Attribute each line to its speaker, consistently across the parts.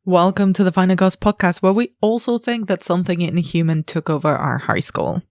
Speaker 1: Welcome to the Final Girls podcast, where we also think that something inhuman took over our high school.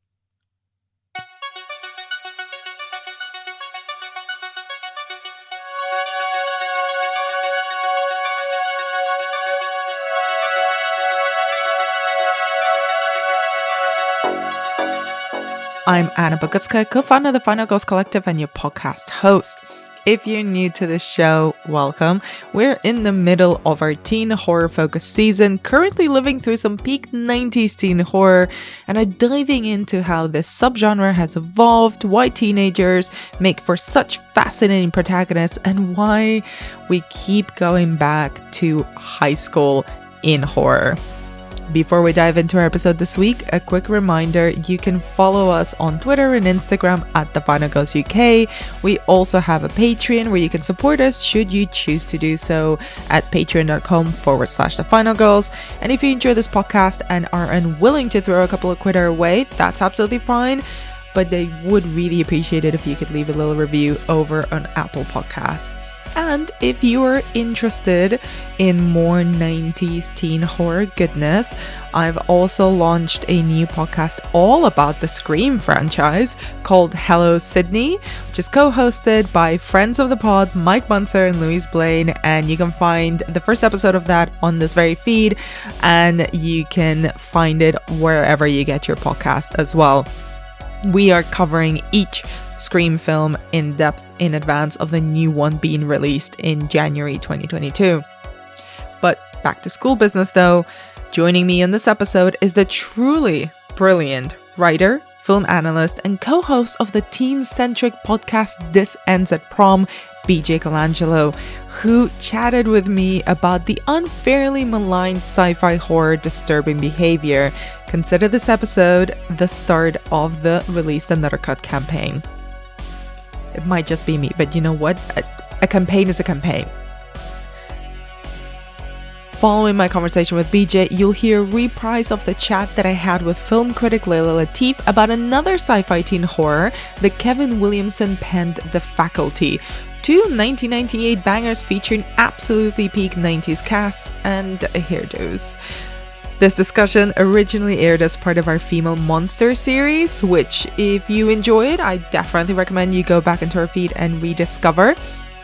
Speaker 1: I'm Anna Bogutska, co-founder of the Final Girls Collective and your podcast host. If you're new to the show, welcome. We're in the middle of our teen horror focused season, currently living through some peak 90s teen horror, and are diving into how this subgenre has evolved, why teenagers make for such fascinating protagonists, and why we keep going back to high school in horror. Before we dive into our episode this week, a quick reminder, you can follow us on Twitter and Instagram at The Final Girls UK. We also have a Patreon where you can support us should you choose to do so at patreon.com/The Final Girls. And if you enjoy this podcast and are unwilling to throw a couple of quid our way, that's absolutely fine. But they would really appreciate it if you could leave a little review over on Apple Podcasts. And if you are interested in more 90s teen horror goodness, I've also launched a new podcast all about the Scream franchise called Hello Sydney, which is co-hosted by friends of the pod, Mike Munzer and Louise Blaine. And you can find the first episode of that on this very feed, and you can find it wherever you get your podcast as well. We are covering each Scream film in depth in advance of the new one being released in January 2022. But back to school business though. Joining me in this episode is the truly brilliant writer, film analyst, and co-host of the teen-centric podcast This Ends at Prom, BJ Colangelo, who chatted with me about the unfairly maligned sci-fi horror Disturbing Behaviour. Consider this episode the start of the Release Another Cut campaign. It might just be me, but you know what? A campaign is a campaign. Following my conversation with BJ, you'll hear a reprise of the chat that I had with film critic Layla Latif about another sci-fi teen horror that Kevin Williamson penned, The Faculty. Two 1998 bangers featuring absolutely peak 90s casts and hairdos. This discussion originally aired as part of our Female Monster series, which, if you enjoy it, I definitely recommend you go back into our feed and rediscover.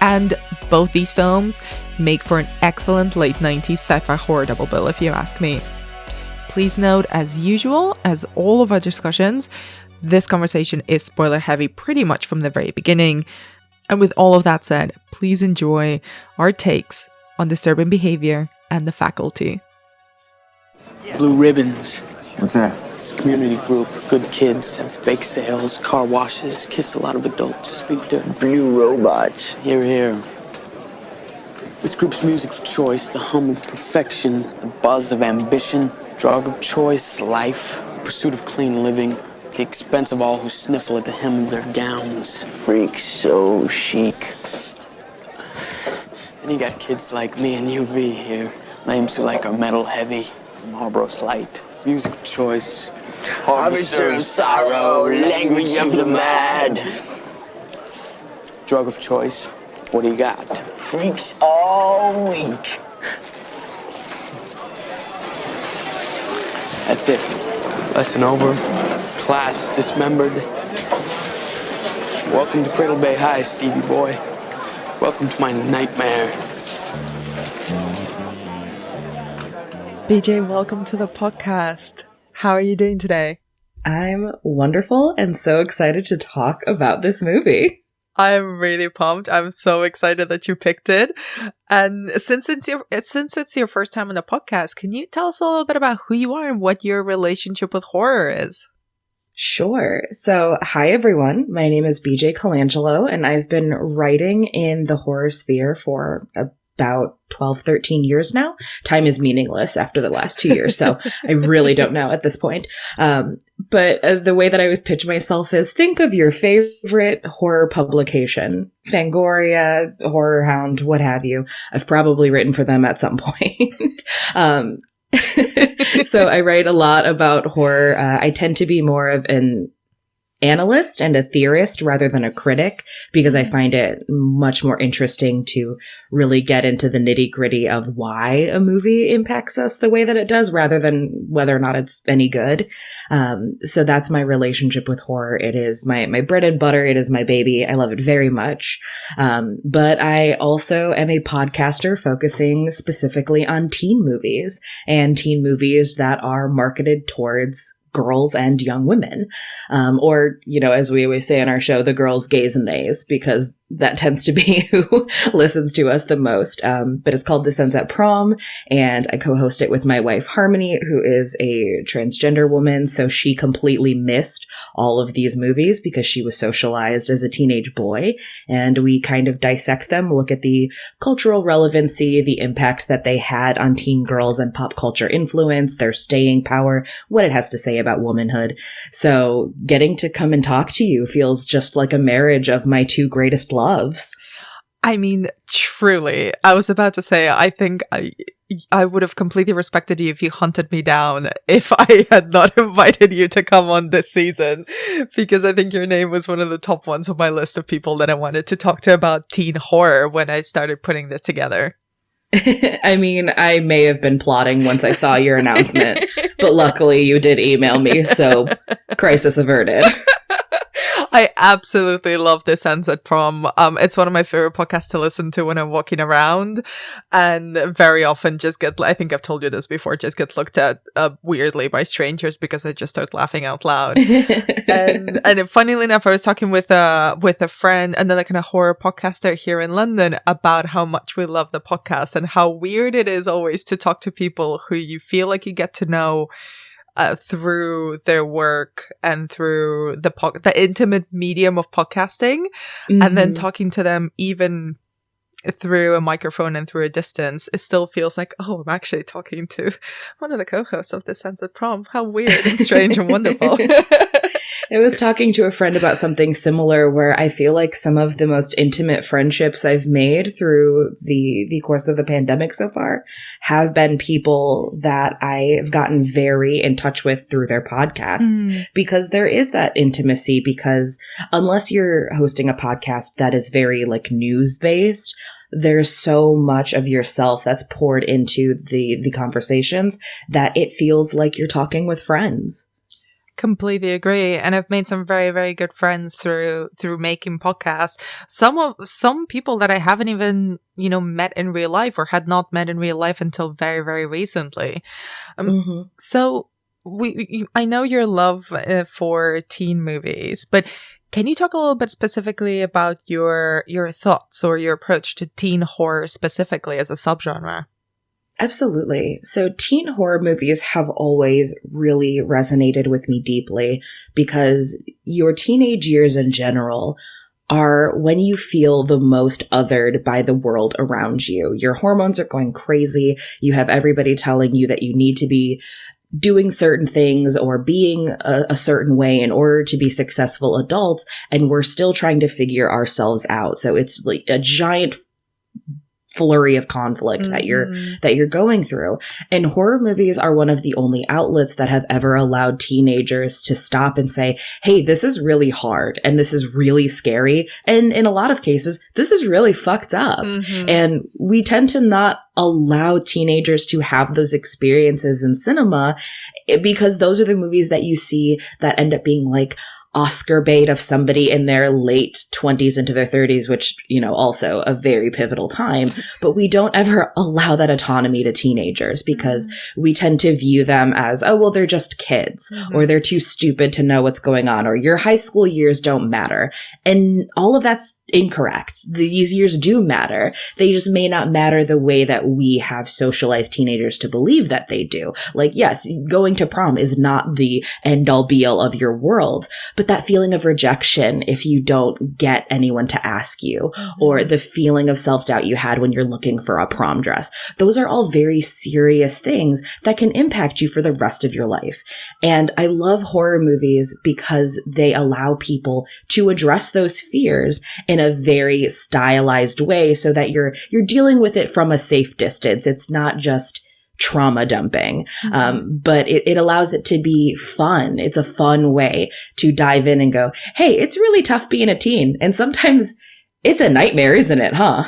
Speaker 1: And both these films make for an excellent late 90s sci-fi horror double bill, if you ask me. Please note, as usual, as all of our discussions, this conversation is spoiler heavy pretty much from the very beginning. And with all of that said, please enjoy our takes on Disturbing Behaviour and The Faculty.
Speaker 2: Blue Ribbons.
Speaker 3: What's that?
Speaker 2: It's a community group. Good kids have bake sales, car washes, kiss a lot of adults, speak to
Speaker 3: Blue Robots.
Speaker 2: Hear, hear. This group's music of choice, the hum of perfection, the buzz of ambition, drug of choice, life, pursuit of clean living, at the expense of all who sniffle at the hem of their gowns.
Speaker 3: Freaks so chic.
Speaker 2: And you got kids like me and UV here, names who like are metal heavy, Marlboro Slight. Music of choice,
Speaker 3: Harvester of sorrow, language of the mad.
Speaker 2: Drug of choice, what do you got?
Speaker 3: Freaks all week.
Speaker 2: That's it. Lesson over. Class dismembered. Welcome to Cradle Bay High, Stevie boy. Welcome to my nightmare.
Speaker 1: BJ, welcome to the podcast. How are you doing today?
Speaker 4: I'm wonderful and so excited to talk about this movie.
Speaker 1: I'm really pumped. I'm so excited that you picked it. And since it's your first time on the podcast, can you tell us a little bit about who you are and what your relationship with horror is?
Speaker 4: Sure. So, hi everyone. My name is BJ Colangelo, and I've been writing in the horror sphere for about 12, 13 years now. Time is meaningless after the last 2 years, so I really don't know at this point. But the way that I always pitch myself is, think of your favorite horror publication, Fangoria, Horror Hound, what have you. I've probably written for them at some point. So I write a lot about horror. I tend to be more of an analyst and a theorist rather than a critic, because I find it much more interesting to really get into the nitty gritty of why a movie impacts us the way that it does rather than whether or not it's any good. So that's my relationship with horror. It is my bread and butter. It is my baby. I love it very much. But I also am a podcaster focusing specifically on teen movies and teen movies that are marketed towards girls and young women. Or, as we always say on our show, the girls, gays, and theys, because that tends to be who listens to us the most. But it's called The Sunset Prom, and I co-host it with my wife, Harmony, who is a transgender woman. So she completely missed all of these movies because she was socialized as a teenage boy. And we kind of dissect them, look at the cultural relevancy, the impact that they had on teen girls and pop culture influence, their staying power, what it has to say about womanhood. So getting to come and talk to you feels just like a marriage of my two greatest loves.
Speaker 1: I mean, truly. I was about to say, I think I would have completely respected you if you hunted me down if I had not invited you to come on this season, because I think your name was one of the top ones on my list of people that I wanted to talk to about teen horror when I started putting this together.
Speaker 4: I mean, I may have been plotting once I saw your announcement, but luckily you did email me, so crisis averted.
Speaker 1: I absolutely love The Sunset Prom. It's one of my favorite podcasts to listen to when I'm walking around, and very often I think I've told you this before, just get looked at weirdly by strangers because I just start laughing out loud. and funnily enough, I was talking with a friend, another kind of horror podcaster here in London, about how much we love the podcast and how weird it is always to talk to people who you feel like you get to know through their work and through the intimate medium of podcasting, and then talking to them even through a microphone and through a distance, it still feels like, oh, I'm actually talking to one of the co-hosts of The Sunset Prom. How weird and strange and wonderful.
Speaker 4: I was talking to a friend about something similar where I feel like some of the most intimate friendships I've made through the course of the pandemic so far have been people that I've gotten very in touch with through their podcasts, because there is that intimacy, because unless you're hosting a podcast that is very like news based, there's so much of yourself that's poured into the conversations that it feels like you're talking with friends.
Speaker 1: Completely agree. And I've made some very, very good friends through making podcasts. Some people that I haven't even, met in real life or had not met in real life until very, very recently. So I know your love for teen movies, but can you talk a little bit specifically about your thoughts or your approach to teen horror specifically as a subgenre?
Speaker 4: Absolutely. So teen horror movies have always really resonated with me deeply, because your teenage years in general are when you feel the most othered by the world around you. Your hormones are going crazy. You have everybody telling you that you need to be doing certain things or being a certain way in order to be successful adults, and we're still trying to figure ourselves out. So it's like a giant flurry of conflict that you're going through. And horror movies are one of the only outlets that have ever allowed teenagers to stop and say, hey, this is really hard and this is really scary. And in a lot of cases, this is really fucked up. And we tend to not allow teenagers to have those experiences in cinema, because those are the movies that you see that end up being like Oscar bait of somebody in their late 20s into their 30s, which, also a very pivotal time. But we don't ever allow that autonomy to teenagers, because we tend to view them as, oh, well, they're just kids, or they're too stupid to know what's going on, or your high school years don't matter. And all of that's incorrect. These years do matter. They just may not matter the way that we have socialized teenagers to believe that they do. Like, yes, going to prom is not the end all be all of your world, but that feeling of rejection if you don't get anyone to ask you, or the feeling of self-doubt you had when you're looking for a prom dress, those are all very serious things that can impact you for the rest of your life. And I love horror movies because they allow people to address those fears in a very stylized way, so that you're dealing with it from a safe distance. It's not just trauma dumping. But it allows it to be fun. It's a fun way to dive in and go, hey, it's really tough being a teen. And sometimes it's a nightmare, isn't it, huh?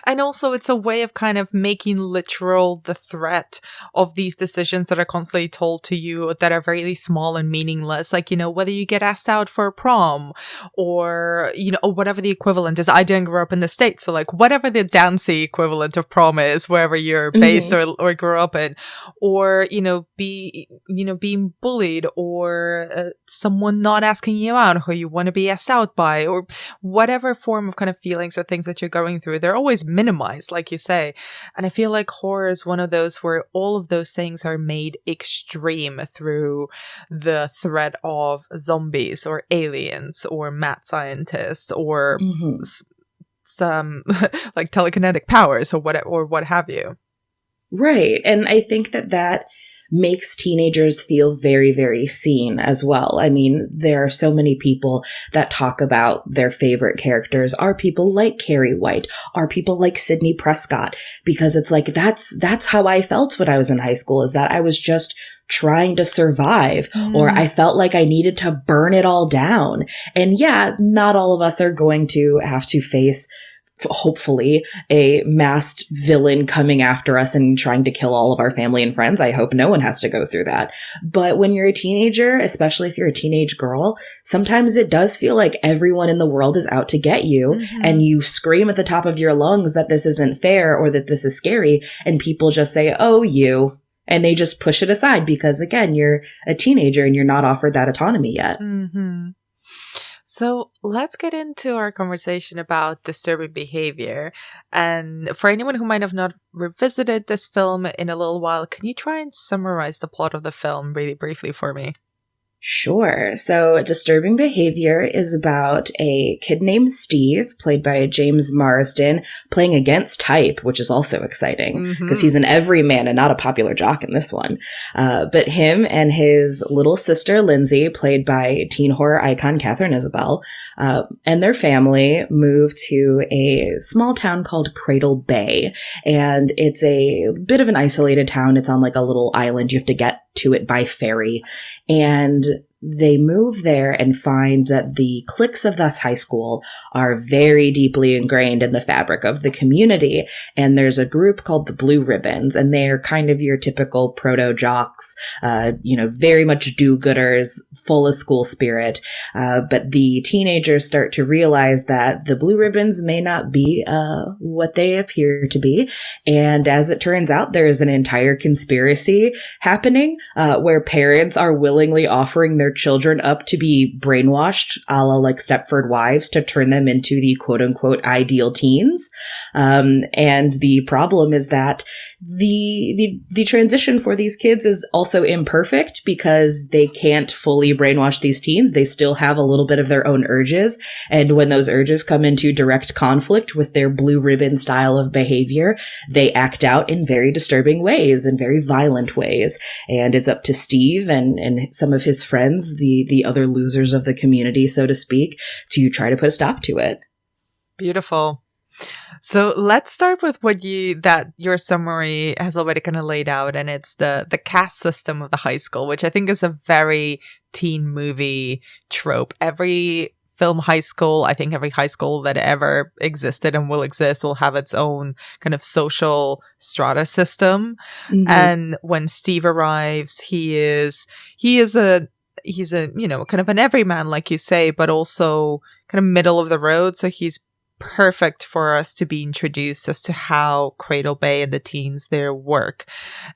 Speaker 1: And also it's a way of kind of making literal the threat of these decisions that are constantly told to you that are very small and meaningless. Like, you know, whether you get asked out for prom or, you know, or whatever the equivalent is. I didn't grow up in the States. So like whatever the dancey equivalent of prom is, wherever you're based or grew up in, or, being bullied or someone not asking you out who you want to be asked out by, or whatever form of kind of feelings or things that you're going through, they're always minimized, like you say. And I feel like horror is one of those where all of those things are made extreme through the threat of zombies or aliens or mad scientists or some like telekinetic powers or what have you.
Speaker 4: Right. And I think that makes teenagers feel very, very seen as well. I mean, there are so many people that talk about their favorite characters are people like Carrie White, are people like Sidney Prescott, because it's like, that's how I felt when I was in high school, is that I was just trying to survive, or I felt like I needed to burn it all down. And yeah, not all of us are going to have to face, hopefully, a masked villain coming after us and trying to kill all of our family and friends. I hope no one has to go through that. But when you're a teenager, especially if you're a teenage girl, sometimes it does feel like everyone in the world is out to get you, and you scream at the top of your lungs that this isn't fair or that this is scary, and people just say, oh, you. And they just push it aside because, again, you're a teenager and you're not offered that autonomy yet.
Speaker 1: So let's get into our conversation about disturbing behavior. And for anyone who might have not revisited this film in a little while, can you try and summarize the plot of the film really briefly for me?
Speaker 4: Sure. So Disturbing Behavior is about a kid named Steve, played by James Marsden, playing against type, which is also exciting because he's an everyman and not a popular jock in this one. But him and his little sister, Lindsay, played by teen horror icon Katherine Isabelle, and their family move to a small town called Cradle Bay. And it's a bit of an isolated town. It's on like a little island. You have to get to it by ferry. And they move there and find that the cliques of that high school are very deeply ingrained in the fabric of the community. And there's a group called the Blue Ribbons, and they're kind of your typical proto-jocks, very much do-gooders, full of school spirit. But the teenagers start to realize that the Blue Ribbons may not be what they appear to be. And as it turns out, there is an entire conspiracy happening where parents are willingly offering their children up to be brainwashed, a la like Stepford Wives, to turn them into the quote unquote ideal teens. And the problem is that the transition for these kids is also imperfect because they can't fully brainwash these teens. They still have a little bit of their own urges. And when those urges come into direct conflict with their blue ribbon style of behavior, they act out in very disturbing ways and very violent ways. And it's up to Steve and some of his friends, the other losers of the community, so to speak, to try to put a stop to it.
Speaker 1: Beautiful. So let's start with your summary has already kind of laid out, and it's the caste system of the high school, which I think is a very teen movie trope. Every film high school, I think every high school that ever existed and will exist will have its own kind of social strata system. And when Steve arrives, he's a kind of an everyman, like you say, but also kind of middle of the road. So he's perfect for us to be introduced as to how Cradle Bay and the teens there work.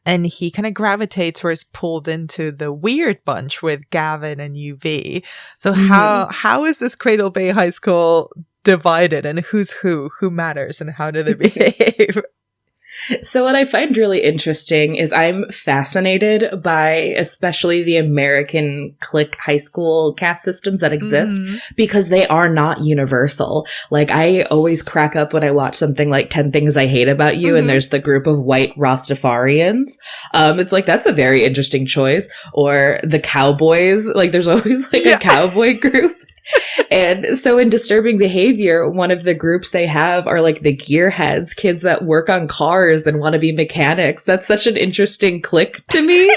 Speaker 1: And he kind of gravitates or is pulled into the weird bunch with Gavin and UV. So how is this Cradle Bay High School divided, and who's who matters, and how do they behave?
Speaker 4: So what I find really interesting is I'm fascinated by especially the American clique high school caste systems that exist because they are not universal. Like, I always crack up when I watch something like 10 Things I Hate About You and there's the group of white Rastafarians. It's like, that's a very interesting choice. Or the Cowboys, like there's always like a cowboy group. And so in Disturbing Behavior, one of the groups they have are like the gearheads, kids that work on cars and want to be mechanics. That's such an interesting clique to me.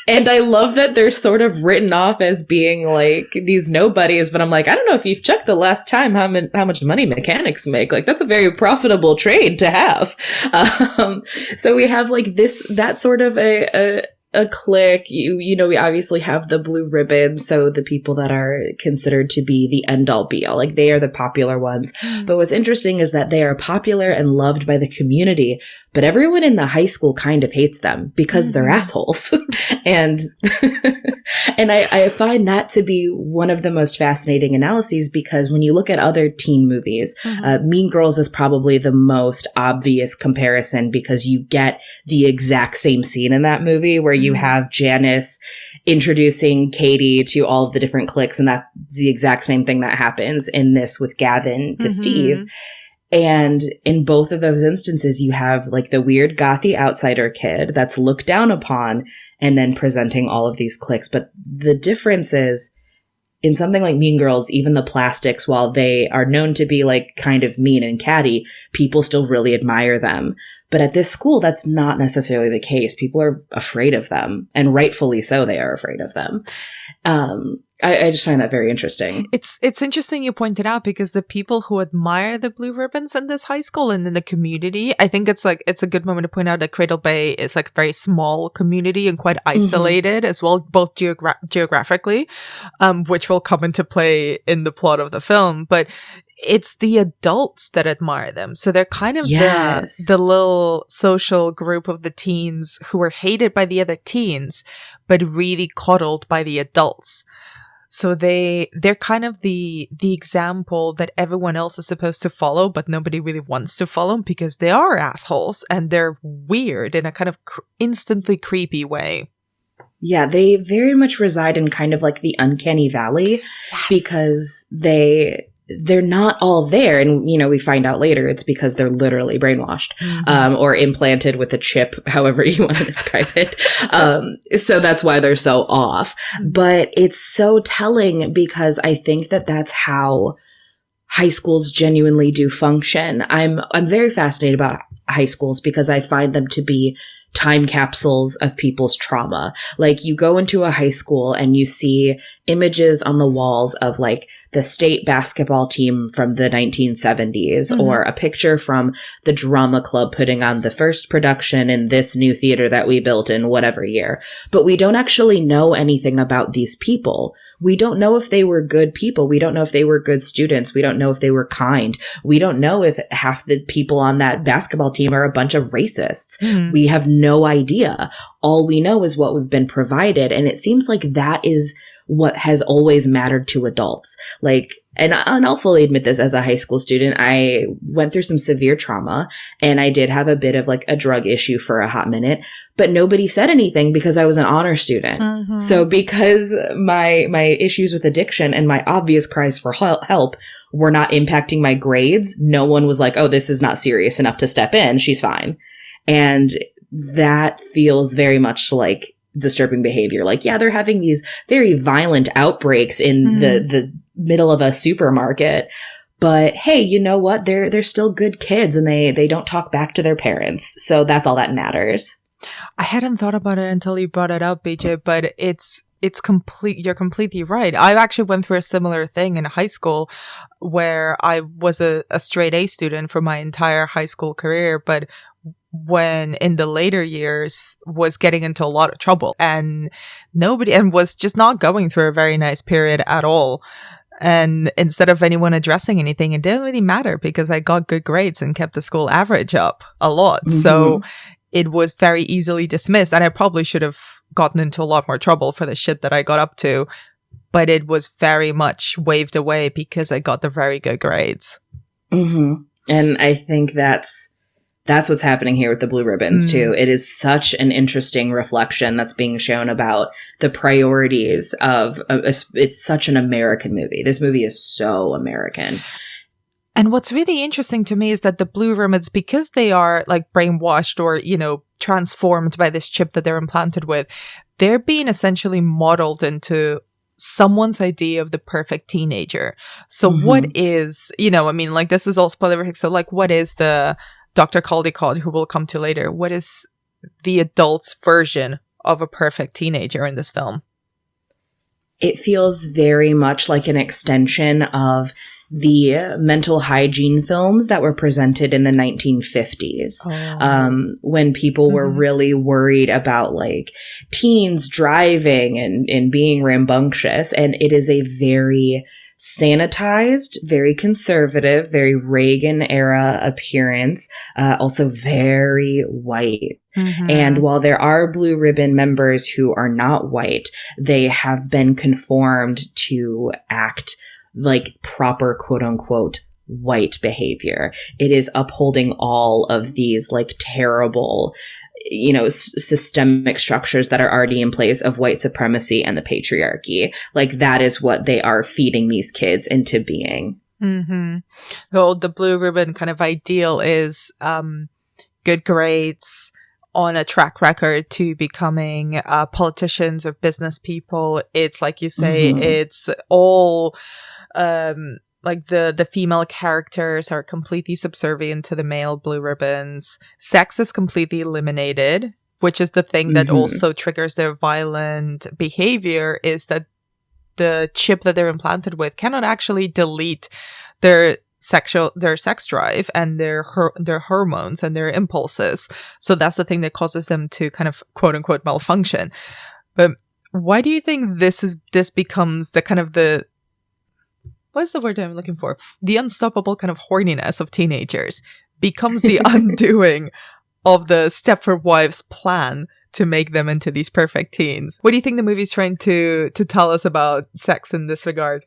Speaker 4: And I love that they're sort of written off as being like these nobodies, but I'm like, I don't know if you've checked the last time how much money mechanics make. Like, that's a very profitable trade to have. So we have like that sort of a clique. You know, we obviously have the blue ribbons, so the people that are considered to be the end all be all, like they are the popular ones. But what's interesting is that they are popular and loved by the community, but everyone in the high school kind of hates them because they're assholes. And I find that to be one of the most fascinating analyses, because when you look at other teen movies, Mean Girls is probably the most obvious comparison, because you get the exact same scene in that movie where you have Janice introducing Katie to all of the different cliques, and that's the exact same thing that happens in this with Gavin to Steve. And in both of those instances, you have like the weird gothy outsider kid that's looked down upon and then presenting all of these cliques. But the difference is, in something like Mean Girls, even the plastics, while they are known to be like kind of mean and catty, people still really admire them. But at this school, that's not necessarily the case. People are afraid of them, and rightfully so, they are afraid of them. I just find that very interesting.
Speaker 1: It's interesting you pointed out, because the people who admire the blue ribbons in this high school and in the community, I think it's a good moment to point out that Cradle Bay is like a very small community and quite isolated as well, both geographically, which will come into play in the plot of the film. But it's the adults that admire them. So they're kind of the little social group of the teens who are hated by the other teens, but really coddled by the adults. So they're kind of the example that everyone else is supposed to follow, but nobody really wants to follow, because they are assholes and they're weird in a kind of instantly creepy way.
Speaker 4: Yeah, they very much reside in kind of like the uncanny valley, because they're not all there. And, you know, we find out later it's because they're literally brainwashed, or implanted with a chip, however you want to describe it. So that's why they're so off. But it's so telling, because I think that that's how high schools genuinely do function. I'm very fascinated about high schools because I find them to be time capsules of people's trauma. Like, you go into a high school and you see images on the walls of like the state basketball team from the 1970s, or a picture from the drama club putting on the first production in this new theater that we built in whatever year. But we don't actually know anything about these people. We don't know if they were good people. We don't know if they were good students. We don't know if they were kind. We don't know if half the people on that basketball team are a bunch of racists. We have no idea. All we know is what we've been provided. And it seems like that is what has always mattered to adults. Like, and I'll fully admit this, as a high school student, I went through some severe trauma, and I did have a bit of like a drug issue for a hot minute, but nobody said anything because I was an honor student. So because my issues with addiction and my obvious cries for help were not impacting my grades, no one was like, oh, this is not serious enough to step in. She's fine. And that feels very much like Disturbing Behavior. Like, yeah, they're having these very violent outbreaks in the middle of a supermarket, but hey, you know what? They're still good kids, and they don't talk back to their parents. So that's all that matters.
Speaker 1: I hadn't thought about it until you brought it up, BJ, but it's complete. You're completely right. I actually went through a similar thing in high school, where I was a straight A student for my entire high school career, but when in the later years was getting into a lot of trouble, and was just not going through a very nice period at all. And instead of anyone addressing anything, it didn't really matter, because I got good grades and kept the school average up a lot. So it was very easily dismissed, and I probably should have gotten into a lot more trouble for the shit that I got up to, but it was very much waved away because I got the very good grades.
Speaker 4: And I think that's what's happening here with the blue ribbons too. It is such an interesting reflection that's being shown about the priorities of it's such an American movie. This movie is so American.
Speaker 1: And what's really interesting to me is that the blue ribbons, because they are like brainwashed or, you know, transformed by this chip that they're implanted with, they're being essentially modeled into someone's idea of the perfect teenager. So what is, this is all spoilerific. So like, what is the Dr. Caldecott, who we'll come to later, what is the adult's version of a perfect teenager in this film?
Speaker 4: It feels very much like an extension of the mental hygiene films that were presented in the 1950s, when people were really worried about like teens driving and being rambunctious. And it is a very sanitized, very conservative, very Reagan era appearance, also very white. And while there are Blue Ribbon members who are not white, they have been conformed to act like proper quote unquote white behavior. It is upholding all of these like terrible, systemic structures that are already in place of white supremacy and the patriarchy. Like that is what they are feeding these kids into being.
Speaker 1: Well, the Blue Ribbon kind of ideal is good grades on a track record to becoming politicians or business people. It's like you say, it's all like the female characters are completely subservient to the male Blue Ribbons. Sex is completely eliminated, which is the thing that also triggers their violent behavior, is that the chip that they're implanted with cannot actually delete their sex drive and their hormones and their impulses. So that's the thing that causes them to kind of quote unquote malfunction. But why do you think this becomes the kind of what is the word I'm looking for? The unstoppable kind of horniness of teenagers becomes the undoing of the Stepford Wives' plan to make them into these perfect teens. What do you think the movie's trying to tell us about sex in this regard?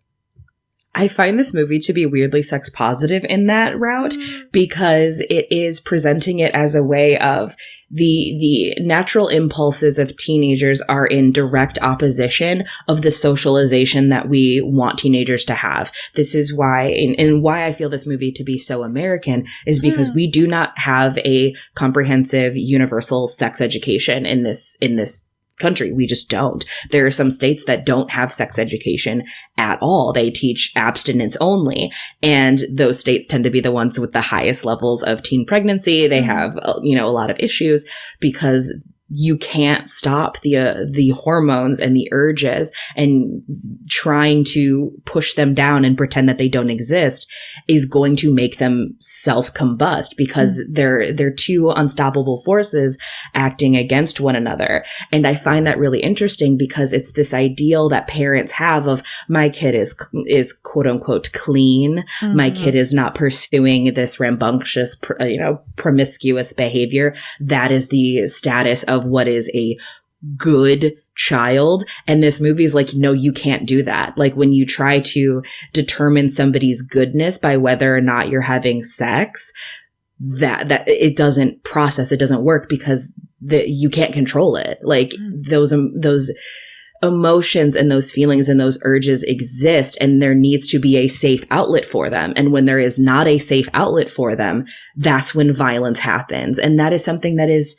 Speaker 4: I find this movie to be weirdly sex positive in that route, because it is presenting it as a way of the natural impulses of teenagers are in direct opposition of the socialization that we want teenagers to have. This is why, and why I feel this movie to be so American, is because we do not have a comprehensive universal sex education in this country. We just don't. There are some states that don't have sex education at all. They teach abstinence only. And those states tend to be the ones with the highest levels of teen pregnancy. They have, a lot of issues because you can't stop the hormones and the urges, and trying to push them down and pretend that they don't exist is going to make them self-combust, because they're two unstoppable forces acting against one another. And I find that really interesting, because it's this ideal that parents have of, my kid is quote unquote clean. My kid is not pursuing this rambunctious, promiscuous behavior. That is the status of what is a good child. And this movie is like, no, you can't do that. Like, when you try to determine somebody's goodness by whether or not you're having sex, that it doesn't work, because you can't control it. Like those emotions and those feelings and those urges exist, and there needs to be a safe outlet for them. And when there is not a safe outlet for them, that's when violence happens. And that is something that is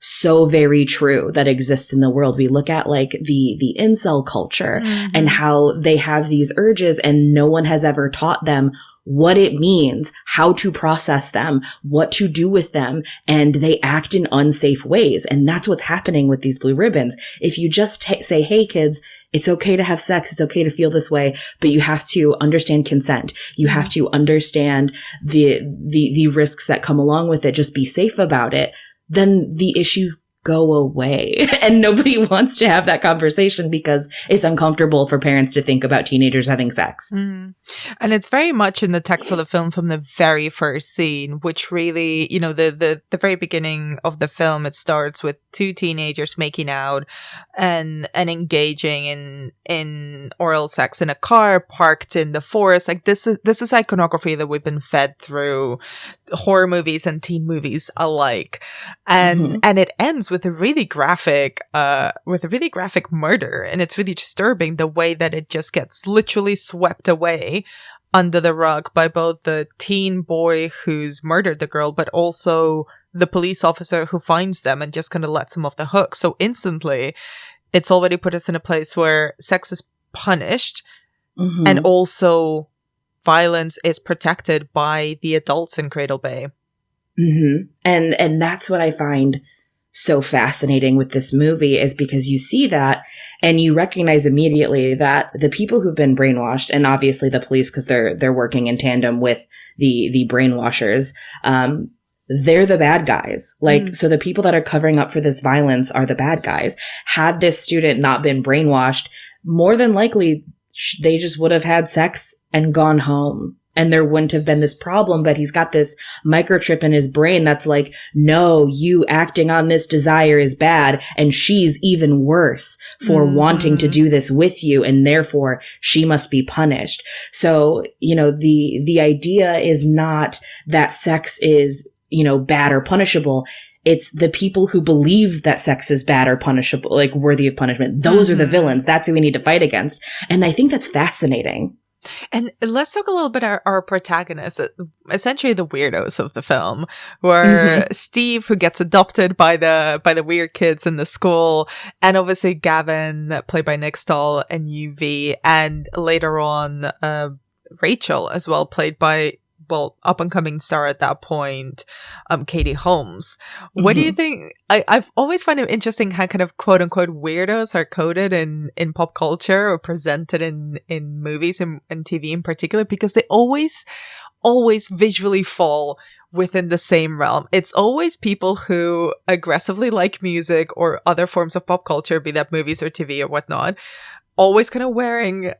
Speaker 4: so very true that exists in the world. We look at like the incel culture and how they have these urges, and no one has ever taught them what it means, how to process them, what to do with them, and they act in unsafe ways. And that's what's happening with these Blue Ribbons. If you just say, hey kids, it's okay to have sex, it's okay to feel this way, but you have to understand consent. You have to understand the risks that come along with it. Just be safe about it. Then the issues go away. And nobody wants to have that conversation because it's uncomfortable for parents to think about teenagers having sex.
Speaker 1: And it's very much in the text of the film from the very first scene, which really, the very beginning of the film, it starts with two teenagers making out and engaging in oral sex in a car parked in the forest. Like this is iconography that we've been fed through horror movies and teen movies alike. And it ends with a really graphic murder. And it's really disturbing the way that it just gets literally swept away under the rug by both the teen boy who's murdered the girl, but also the police officer who finds them and just kind of lets them off the hook. So instantly, it's already put us in a place where sex is punished, and also violence is protected by the adults in Cradle Bay.
Speaker 4: And that's what I find so fascinating with this movie, is because you see that and you recognize immediately that the people who've been brainwashed, and obviously the police, because they're working in tandem with the brainwashers, they're the bad guys. Like, so the people that are covering up for this violence are the bad guys. Had this student not been brainwashed, more than likely they just would have had sex and gone home, and there wouldn't have been this problem. But he's got this microchip in his brain that's like, no, you acting on this desire is bad, and she's even worse for wanting to do this with you, and therefore she must be punished. So, you know, the idea is not that sex is, you know, bad or punishable. It's the people who believe that sex is bad or punishable, like worthy of punishment. Those are the villains. That's who we need to fight against. And I think that's fascinating.
Speaker 1: And let's talk a little bit about our protagonists, essentially the weirdos of the film, where Steve, who gets adopted by the weird kids in the school, and obviously Gavin, played by Nick Stahl, and UV, and later on Rachel as well, played by, well, up-and-coming star at that point, Katie Holmes. What do you think? I've always found it interesting how kind of quote-unquote weirdos are coded in pop culture or presented in movies and TV in particular, because they always visually fall within the same realm. It's always people who aggressively like music or other forms of pop culture, be that movies or TV or whatnot, always kind of wearing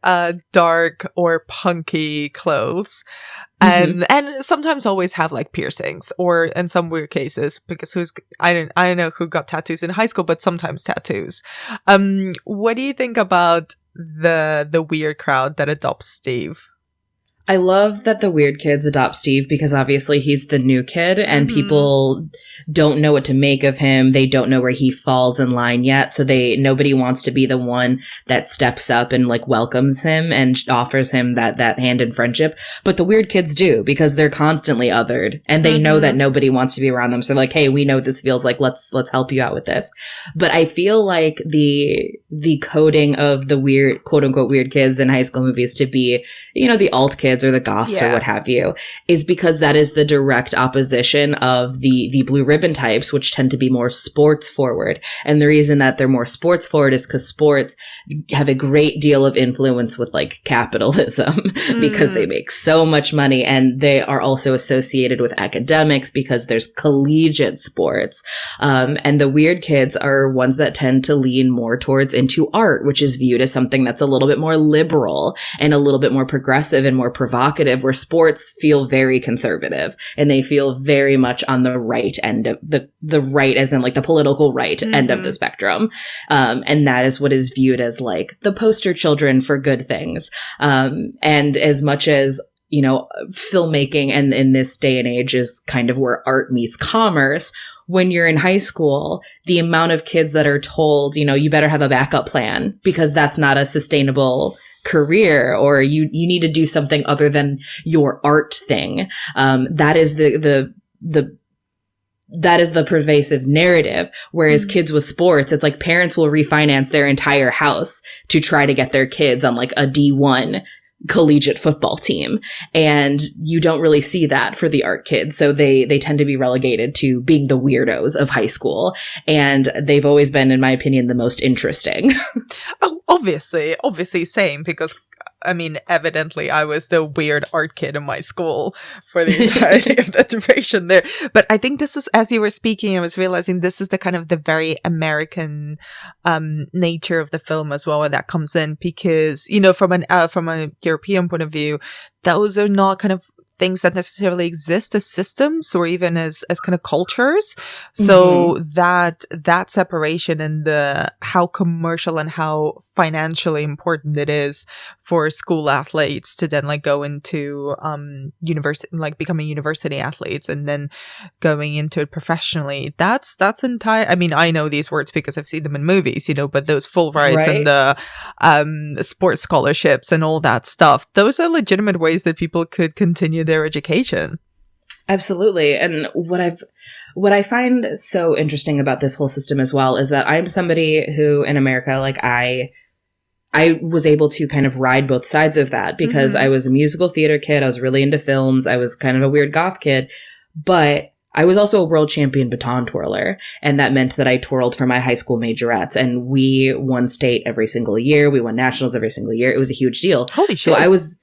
Speaker 1: dark or punky clothes, and sometimes always have like piercings, or in some weird cases, because I don't know who got tattoos in high school, but sometimes tattoos. What do you think about the weird crowd that adopts Steve?
Speaker 4: I love that the weird kids adopt Steve, because obviously he's the new kid and people don't know what to make of him. They don't know where he falls in line yet. So nobody wants to be the one that steps up and like welcomes him and offers him that hand in friendship. But the weird kids do, because they're constantly othered and they know that nobody wants to be around them. So like, hey, we know what this feels like. Let's help you out with this. But I feel like the coding of the weird, quote unquote, weird kids in high school movies to be, you know, the alt kids or the goths or what have you, is because that is the direct opposition of the blue ribbon types, which tend to be more sports forward. And the reason that they're more sports forward is because sports have a great deal of influence with like capitalism because they make so much money, and they are also associated with academics because there's collegiate sports. And the weird kids are ones that tend to lean more towards into art, which is viewed as something that's a little bit more liberal and a little bit more progressive and more provocative, where sports feel very conservative and they feel very much on the right end of the right, as in like the political right end of the spectrum. And that is what is viewed as like the poster children for good things. And as much as, you know, filmmaking and in this day and age is kind of where art meets commerce, when you're in high school, the amount of kids that are told, you know, you better have a backup plan because that's not a sustainable career, or you need to do something other than your art thing. That is that is the pervasive narrative. Whereas kids with sports, it's like parents will refinance their entire house to try to get their kids on like a D1 collegiate football team. And you don't really see that for the art kids. So they tend to be relegated to being the weirdos of high school. And they've always been, in my opinion, the most interesting.
Speaker 1: Oh, obviously same, because I mean, evidently I was the weird art kid in my school for the entirety of the duration there. But I think this is, as you were speaking, I was realizing this is the kind of the very American nature of the film as well, where that comes in, because, you know, from a European point of view, those are not kind of things that necessarily exist as systems or even as kind of cultures. So that separation and how commercial and how financially important it is for school athletes to then like go into university, like becoming university athletes and then going into it professionally. That's entire. I mean, I know these words because I've seen them in movies, you know, but those full rights and the sports scholarships and all that stuff, those are legitimate ways that people could continue their education.
Speaker 4: Absolutely. And what I find so interesting about this whole system as well is that I'm somebody who in America, like I I was able to kind of ride both sides of that because I was a musical theater kid. I was really into films. I was kind of a weird goth kid, but I was also a world champion baton twirler. And that meant that I twirled for my high school majorettes, and we won state every single year. We won nationals every single year. It was a huge deal.
Speaker 1: Holy shit.
Speaker 4: So I was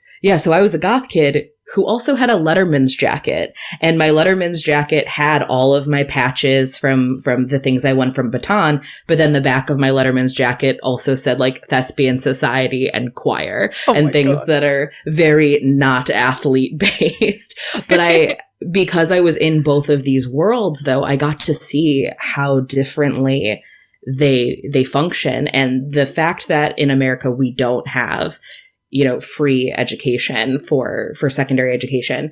Speaker 4: a goth kid who also had a Letterman's jacket. And my Letterman's jacket had all of my patches from the things I won from baton. But then the back of my Letterman's jacket also said like thespian society and choir and things that are very not athlete based. But because I was in both of these worlds, though, I got to see how differently they function. And the fact that in America we don't have, free education for secondary education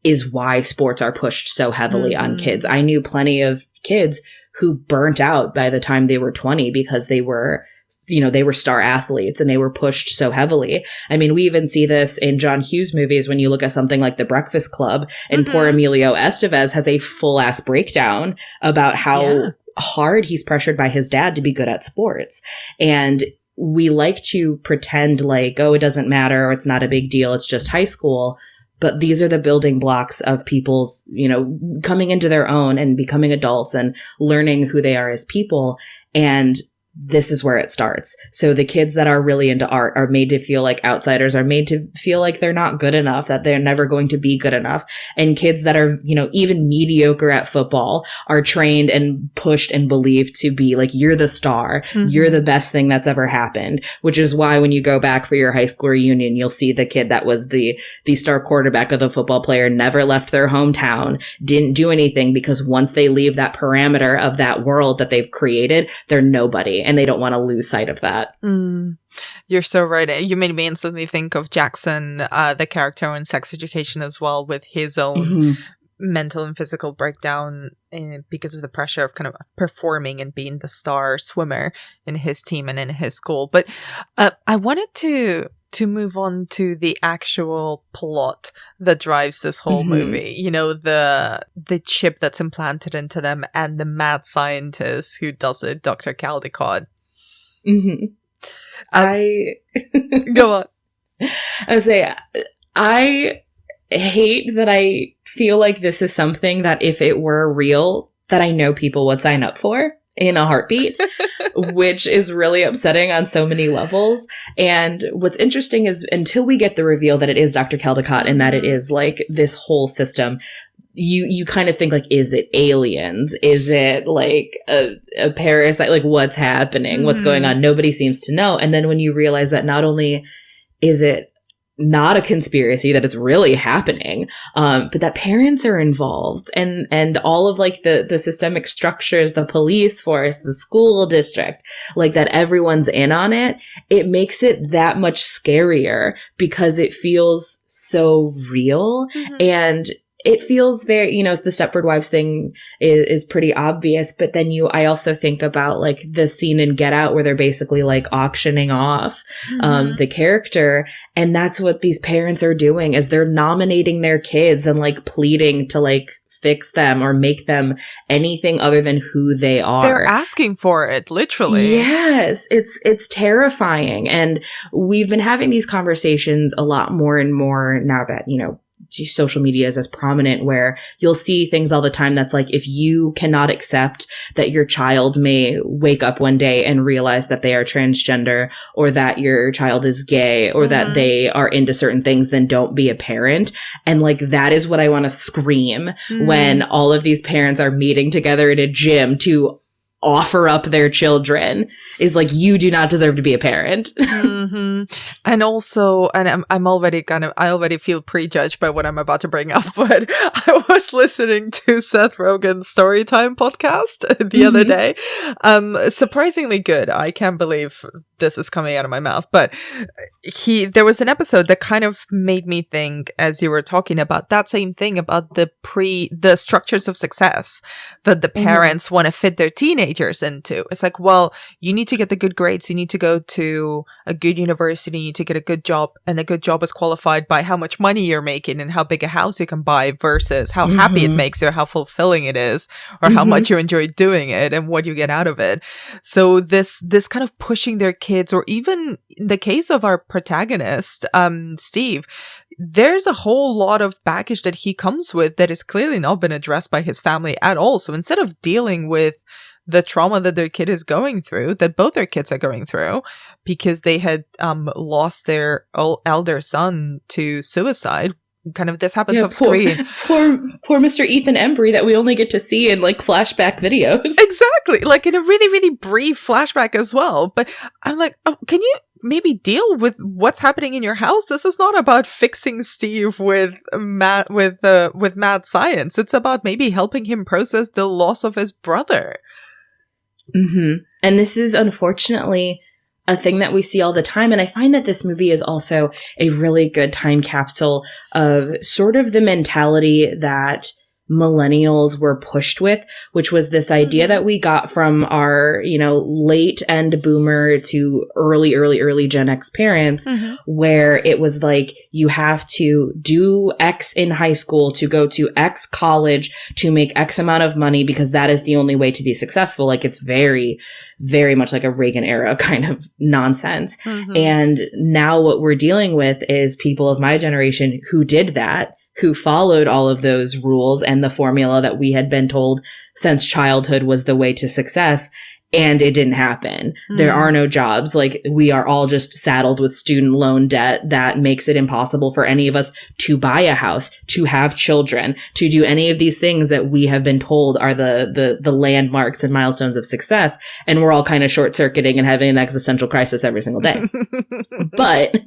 Speaker 4: is why sports are pushed so heavily on kids. I knew plenty of kids who burnt out by the time they were 20 because they were star athletes and they were pushed so heavily. I mean, we even see this in John Hughes movies when you look at something like The Breakfast Club, and poor Emilio Estevez has a full ass breakdown about how hard he's pressured by his dad to be good at sports. And we like to pretend like, oh, it doesn't matter, or it's not a big deal, it's just high school. But these are the building blocks of people's, coming into their own and becoming adults and learning who they are as people. And this is where it starts. So the kids that are really into art are made to feel like outsiders, are made to feel like they're not good enough, that they're never going to be good enough. And kids that are, even mediocre at football are trained and pushed and believed to be like, you're the star. You're the best thing that's ever happened, which is why when you go back for your high school reunion, you'll see the kid that was the star quarterback of the football player, never left their hometown, didn't do anything, because once they leave that parameter of that world that they've created, they're nobody. And they don't want to lose sight of that.
Speaker 1: You're so right. You made me instantly think of Jackson, the character in Sex Education as well, with his own mental and physical breakdown because of the pressure of kind of performing and being the star swimmer in his team and in his school. But I wanted to move on to the actual plot that drives this whole movie. The chip that's implanted into them and the mad scientist who does it, Dr. Caldecott. Go on.
Speaker 4: I would say, I hate that I feel like this is something that if it were real, that I know people would sign up for in a heartbeat, which is really upsetting on so many levels. And what's interesting is until we get the reveal that it is Dr. Caldecott and that it is like this whole system, you kind of think like, is it aliens? Is it like a parasite? Like what's happening? What's going on? Nobody seems to know. And then when you realize that not only is it not a conspiracy, that it's really happening, but that parents are involved and all of like the systemic structures, the police force, the school district, like that everyone's in on it, it makes it that much scarier because it feels so real. And it feels very, the Stepford Wives thing is pretty obvious, but then I also think about like the scene in Get Out where they're basically like auctioning off the character. And that's what these parents are doing, is they're nominating their kids and like pleading to like fix them or make them anything other than who they are.
Speaker 1: They're asking for it, literally.
Speaker 4: Yes, it's terrifying. And we've been having these conversations a lot more and more now that, social media is as prominent, where you'll see things all the time that's like, if you cannot accept that your child may wake up one day and realize that they are transgender, or that your child is gay, or that they are into certain things, then don't be a parent. And like, that is what I want to scream when all of these parents are meeting together in a gym to offer up their children, is like, you do not deserve to be a parent.
Speaker 1: And also, and I already feel prejudged by what I'm about to bring up, but I was listening to Seth Rogen's Storytime podcast the other day. Surprisingly good. I can't believe this is coming out of my mouth, but there was an episode that kind of made me think, as you were talking about that same thing about the structures of success that the parents want to fit their teenagers into. It's like, well, you need to get the good grades, you need to go to a good university, you need to get a good job, and a good job is qualified by how much money you're making and how big a house you can buy versus how happy it makes you, or how fulfilling it is, or how much you enjoy doing it and what you get out of it. So this kind of pushing their kids kids, or even in the case of our protagonist, Steve, there's a whole lot of baggage that he comes with that has clearly not been addressed by his family at all. So instead of dealing with the trauma that their kid is going through, that both their kids are going through, because they had lost their elder son to suicide, kind of this happens off screen.
Speaker 4: Poor Mr. Ethan Embry that we only get to see in like flashback videos.
Speaker 1: Exactly, like in a really, really brief flashback as well. But I'm like, oh, can you maybe deal with what's happening in your house? This is not about fixing Steve with mad science. It's about maybe helping him process the loss of his brother.
Speaker 4: Mm-hmm. And this is unfortunately a thing that we see all the time. And I find that this movie is also a really good time capsule of sort of the mentality that millennials were pushed with, which was this idea that we got from our, late end boomer to early Gen X parents, where it was like, you have to do X in high school to go to X college to make X amount of money, because that is the only way to be successful. Like, it's very, very much like a Reagan era kind of nonsense. And now what we're dealing with is people of my generation who did that, who followed all of those rules and the formula that we had been told since childhood was the way to success. And it didn't happen. There are no jobs. Like, we are all just saddled with student loan debt that makes it impossible for any of us to buy a house, to have children, to do any of these things that we have been told are the landmarks and milestones of success. And we're all kind of short circuiting and having an existential crisis every single day. But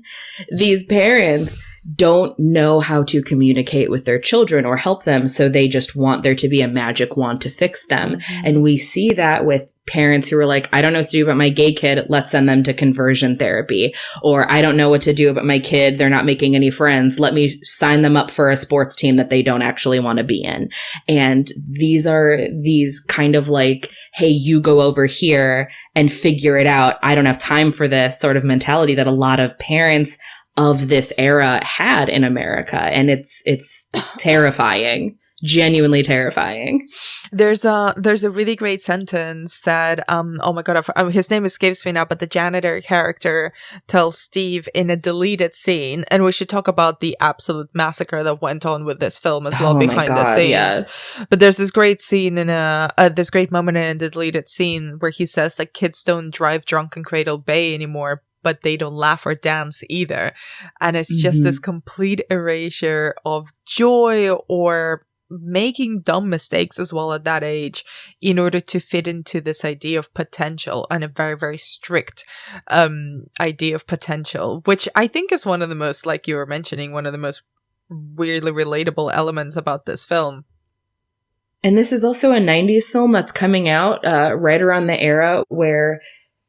Speaker 4: these parents don't know how to communicate with their children or help them. So they just want there to be a magic wand to fix them. And we see that with parents who are like, I don't know what to do about my gay kid. Let's send them to conversion therapy. Or I don't know what to do about my kid. They're not making any friends. Let me sign them up for a sports team that they don't actually want to be in. And these are these kind of like, hey, you go over here and figure it out. I don't have time for this sort of mentality that a lot of parents of this era had in America. And it's terrifying. Genuinely terrifying.
Speaker 1: There's a really great sentence that oh my god, his name escapes me now, but the janitor character tells Steve in a deleted scene, and we should talk about the absolute massacre that went on with this film as well behind the scenes.
Speaker 4: Yes.
Speaker 1: But there's this great scene in this great moment in the deleted scene where he says like, kids don't drive drunk in Cradle Bay anymore, but they don't laugh or dance either. And it's just this complete erasure of joy or making dumb mistakes as well at that age in order to fit into this idea of potential, and a very, very strict idea of potential, which I think is one of the most, like you were mentioning, one of the most weirdly relatable elements about this film.
Speaker 4: And this is also a 90s film that's coming out right around the era where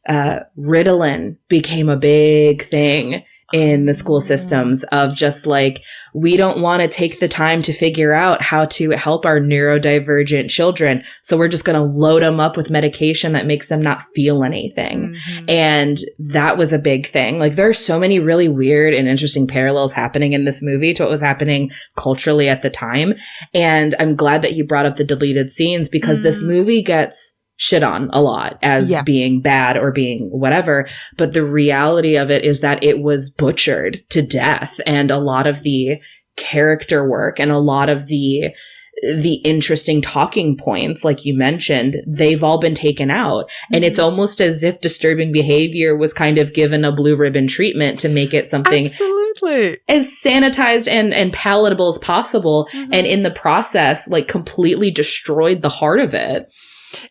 Speaker 4: Ritalin became a big thing in the school systems, of just like, we don't want to take the time to figure out how to help our neurodivergent children. So we're just going to load them up with medication that makes them not feel anything. And that was a big thing. Like, there are so many really weird and interesting parallels happening in this movie to what was happening culturally at the time. And I'm glad that you brought up the deleted scenes, because this movie gets shit on a lot as being bad or being whatever. But the reality of it is that it was butchered to death. And a lot of the character work and a lot of the interesting talking points, like you mentioned, they've all been taken out. And it's almost as if Disturbing Behavior was kind of given a blue ribbon treatment to make it something
Speaker 1: absolutely
Speaker 4: as sanitized and palatable as possible. And in the process, like, completely destroyed the heart of it.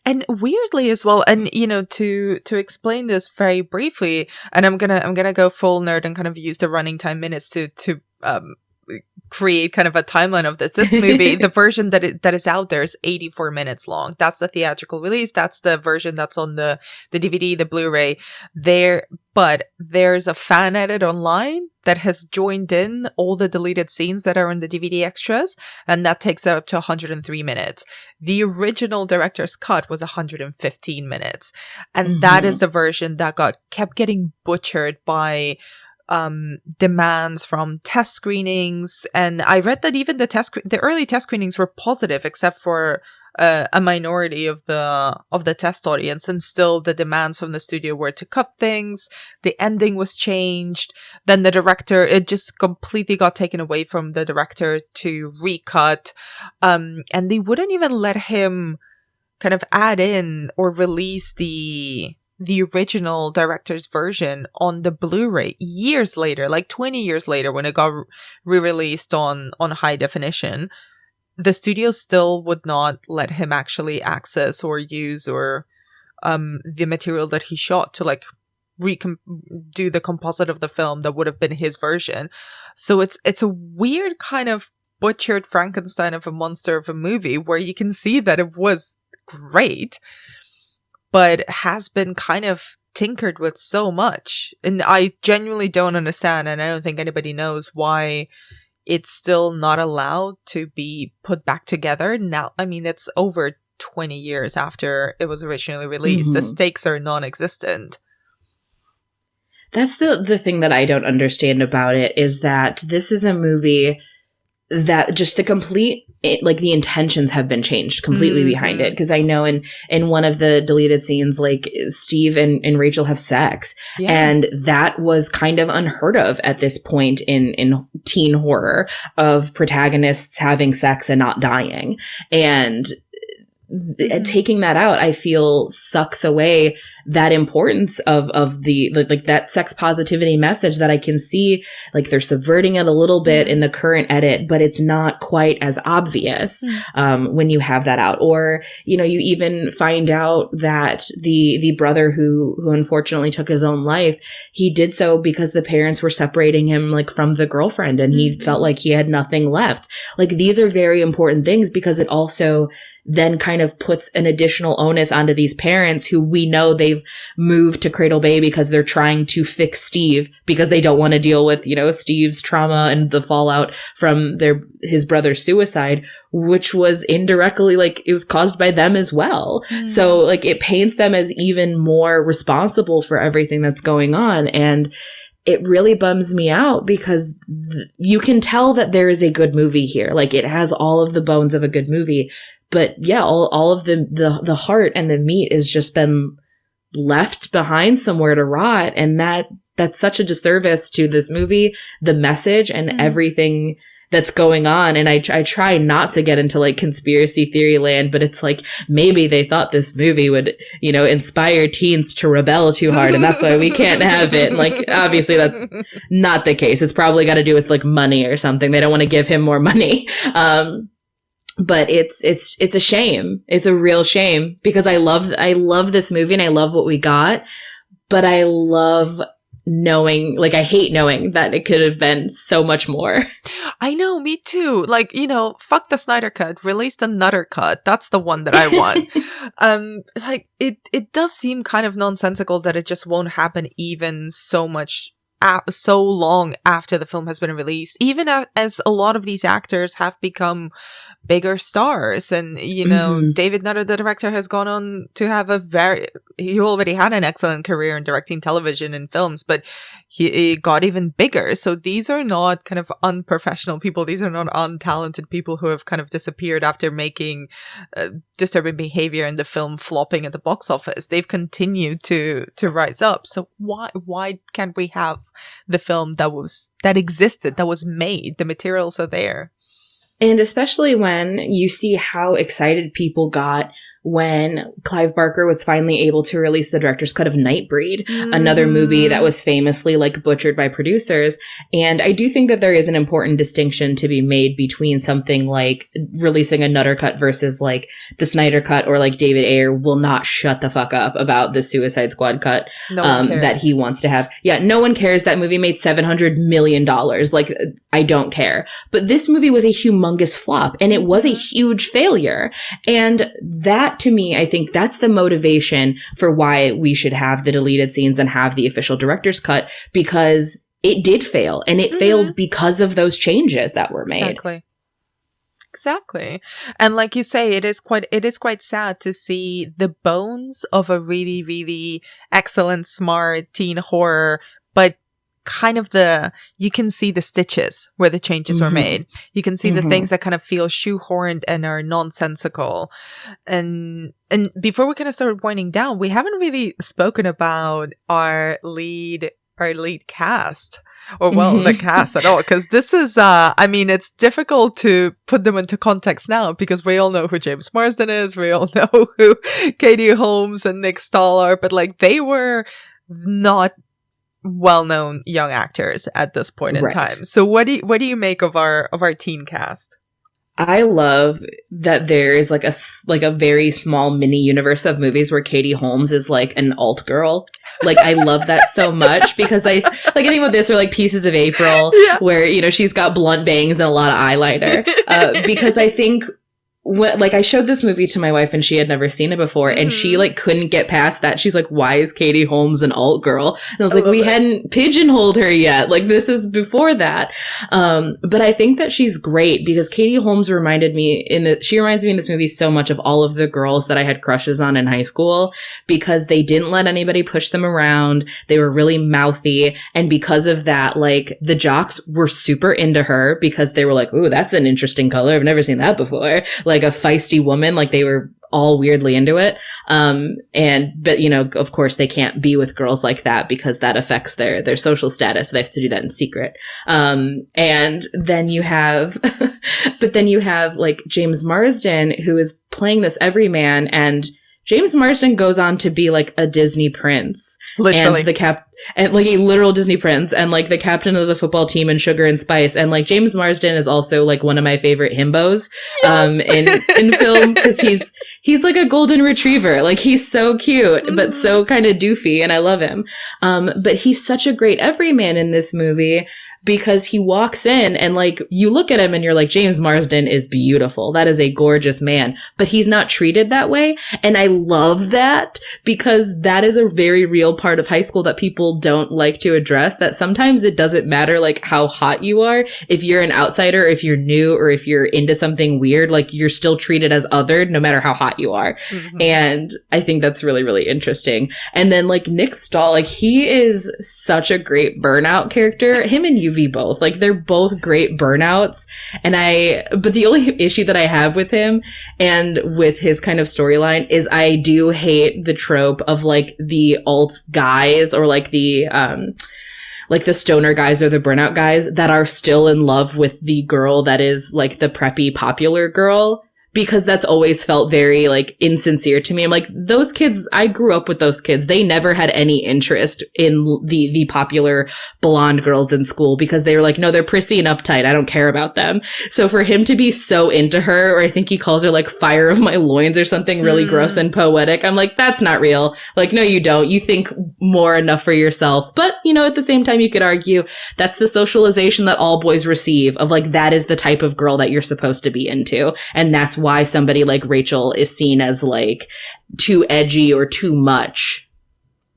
Speaker 1: And weirdly as well, and to explain this very briefly, and I'm gonna go full nerd and kind of use the running time minutes to create kind of a timeline of this movie. The version that is out there is 84 minutes long. That's the theatrical release. That's the version that's on the DVD, the Blu-ray there. But there's a fan edit online that has joined in all the deleted scenes that are in the DVD extras, and that takes up to 103 minutes. The original director's cut was 115 minutes, and that is the version that kept getting butchered by demands from test screenings. And I read that even the early test screenings were positive, except for a minority of the test audience, and still the demands from the studio were to cut things. The ending was changed. Then the director, it just completely got taken away from the director to recut, and they wouldn't even let him kind of add in or release the original director's version on the Blu-ray years later, like 20 years later, when it got re-released on high definition. The studio still would not let him actually access or use or the material that he shot to like do the composite of the film that would have been his version. So it's a weird kind of butchered Frankenstein of a monster of a movie where you can see that it was great, but has been kind of tinkered with so much. And I genuinely don't understand, and I don't think anybody knows why it's still not allowed to be put back together now. I mean, it's over 20 years after it was originally released. The stakes are non-existent.
Speaker 4: That's the thing that I don't understand about it, is that this is a movie that just the intentions have been changed completely behind it. Because I know in one of the deleted scenes, like Steve and Rachel have sex, and that was kind of unheard of at this point in teen horror, of protagonists having sex and not dying. And taking that out, I feel, sucks away that importance of the like that sex positivity message that I can see. Like, they're subverting it a little bit in the current edit, but it's not quite as obvious when you have that out. Or, you know, you even find out that the brother who unfortunately took his own life, he did so because the parents were separating him like from the girlfriend, and he felt like he had nothing left. Like, these are very important things, because it also then kind of puts an additional onus onto these parents who we know they've moved to Cradle Bay because they're trying to fix Steve, because they don't want to deal with, you know, Steve's trauma and the fallout from his brother's suicide, which was indirectly, like, it was caused by them as well. So, like, it paints them as even more responsible for everything that's going on. And it really bums me out, because you can tell that there is a good movie here. Like, it has all of the bones of a good movie. But yeah, all of the heart and the meat has just been left behind somewhere to rot. And that's such a disservice to this movie, the message, and everything that's going on. And I try not to get into like conspiracy theory land, but it's like, maybe they thought this movie would, you know, inspire teens to rebel too hard, and that's why we can't have it. And like, obviously that's not the case. It's probably got to do with like money or something. They don't want to give him more money. But it's a shame. It's a real shame, because I love this movie and I love what we got, but I love knowing, like, I hate knowing that it could have been so much more.
Speaker 1: I know, me too. Like, you know, fuck the Snyder Cut, release the Nutter Cut. That's the one that I want. Like, it does seem kind of nonsensical that it just won't happen even so long after the film has been released, even as a lot of these actors have become bigger stars. And, you know, David Nutter, the director, has gone on to have he already had an excellent career in directing television and films, but he got even bigger. So these are not kind of unprofessional people. These are not untalented people who have kind of disappeared after making Disturbing Behavior and the film flopping at the box office. They've continued to rise up. So why can't we have the film that existed, that was made? The materials are there.
Speaker 4: And especially when you see how excited people got when Clive Barker was finally able to release the director's cut of Nightbreed, another movie that was famously like butchered by producers. And I do think that there is an important distinction to be made between something like releasing a Nutter Cut versus like the Snyder Cut, or like David Ayer will not shut the fuck up about the Suicide Squad cut that he wants to have. Yeah, no one cares. That movie made $700 million. Like, I don't care. But this movie was a humongous flop, and it was a huge failure. And that, to me, I think that's the motivation for why we should have the deleted scenes and have the official director's cut, because it did fail, and it failed because of those changes that were made.
Speaker 1: Exactly. And like you say, it is quite sad to see the bones of a really, really excellent, smart teen horror, but kind of you can see the stitches where the changes were made. You can see the things that kind of feel shoehorned and are nonsensical. And before we kind of start winding down, we haven't really spoken about our lead cast. Or, well, the cast at all. Because this is, I mean, it's difficult to put them into context now because we all know who James Marsden is. We all know who Katie Holmes and Nick Stahl are. But, like, they were not well-known young actors at this point in time. So what do you make of our teen cast?
Speaker 4: I love that there is like a very small mini universe of movies where Katie Holmes is like an alt girl. Like, I love that so much because I like anything with this or like Pieces of April where, you know, she's got blunt bangs and a lot of eyeliner. Because I think like I showed this movie to my wife and she had never seen it before and she like couldn't get past that. She's like, why is Katie Holmes an alt girl? And I was like, we hadn't pigeonholed her yet. Like, this is before that. But I think that she's great because Katie Holmes reminds me in this movie so much of all of the girls that I had crushes on in high school because they didn't let anybody push them around. They were really mouthy. And because of that, like the jocks were super into her because they were like, ooh, that's an interesting color. I've never seen that before. Like a feisty woman, like they were all weirdly into it. But you know, of course they can't be with girls like that because that affects their social status. So they have to do that in secret. And then you have, but then you have like James Marsden who is playing this everyman, and James Marsden goes on to be like a Disney prince. Literally. And like a literal Disney prince and like the captain of the football team in Sugar and Spice. And like James Marsden is also like one of my favorite himbos, in film because he's like a golden retriever. Like he's so cute, but so kind of doofy and I love him. But he's such a great everyman in this movie because he walks in and like you look at him and you're like, James Marsden is beautiful. That is a gorgeous man, but he's not treated that way. And I love that because that is a very real part of high school that people don't like to address, that sometimes it doesn't matter like how hot you are. If you're an outsider, if you're new, or if you're into something weird, like you're still treated as othered no matter how hot you are. And I think that's really, really interesting. And then like Nick Stahl, like he is such a great burnout character. Him and UV both, like they're both great burnouts. But the only issue that I have with him and with his kind of storyline is I do hate the trope of like the alt guys or like the stoner guys or the burnout guys that are still in love with the girl that is like the preppy popular girl. Because that's always felt very, like, insincere to me. I'm like, those kids, I grew up with those kids. They never had any interest in the popular blonde girls in school because they were like, no, they're prissy and uptight. I don't care about them. So for him to be so into her, or I think he calls her, like, fire of my loins or something really gross and poetic, I'm like, that's not real. Like, no, you don't. You think more enough for yourself. But, you know, at the same time, you could argue that's the socialization that all boys receive of, like, that is the type of girl that you're supposed to be into. And that's why somebody like Rachel is seen as like too edgy or too much.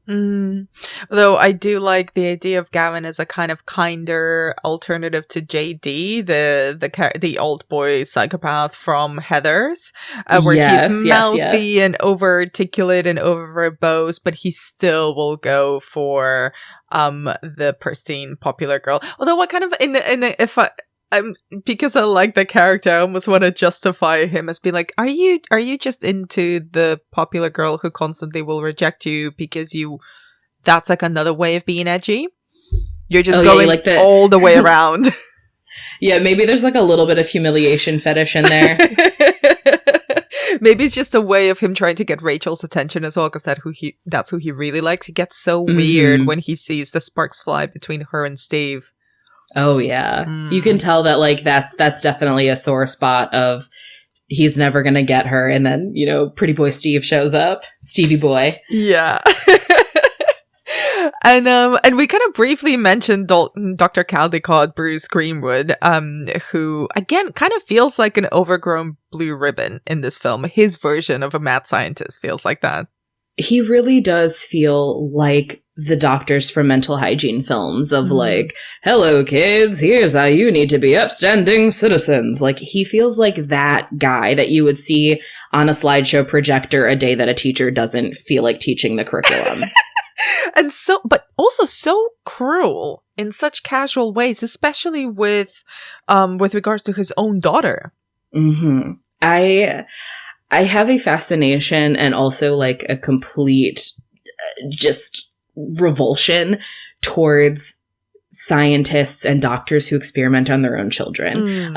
Speaker 1: Though I do like the idea of Gavin as a kind of kinder alternative to JD, the old boy psychopath from Heathers, where he's mouthy and over articulate and over verbose, but he still will go for the pristine popular girl. Although what kind of because I like the character, I almost want to justify him as being like, are you just into the popular girl who constantly will reject you because that's like another way of being edgy? You're just going like all the way around.
Speaker 4: Yeah, maybe there's like a little bit of humiliation fetish in there.
Speaker 1: Maybe it's just a way of him trying to get Rachel's attention as well, because that's who he really likes. He gets so weird when he sees the sparks fly between her and Steve.
Speaker 4: Oh yeah. You can tell that like that's definitely a sore spot of he's never gonna get her, and then, you know, pretty boy Steve shows up. Stevie boy.
Speaker 1: Yeah. And we kind of briefly mentioned Dr. Caldecott, Bruce Greenwood, who again kind of feels like an overgrown blue ribbon in this film. His version of a mad scientist feels like that. He
Speaker 4: really does feel like the doctors from mental hygiene films of like, hello kids, here's how you need to be upstanding citizens. Like, he feels like that guy that you would see on a slideshow projector a day that a teacher doesn't feel like teaching the curriculum.
Speaker 1: But also so cruel in such casual ways, especially with regards to his own daughter.
Speaker 4: Mm-hmm. I have a fascination and also like a complete just revulsion towards scientists and doctors who experiment on their own children.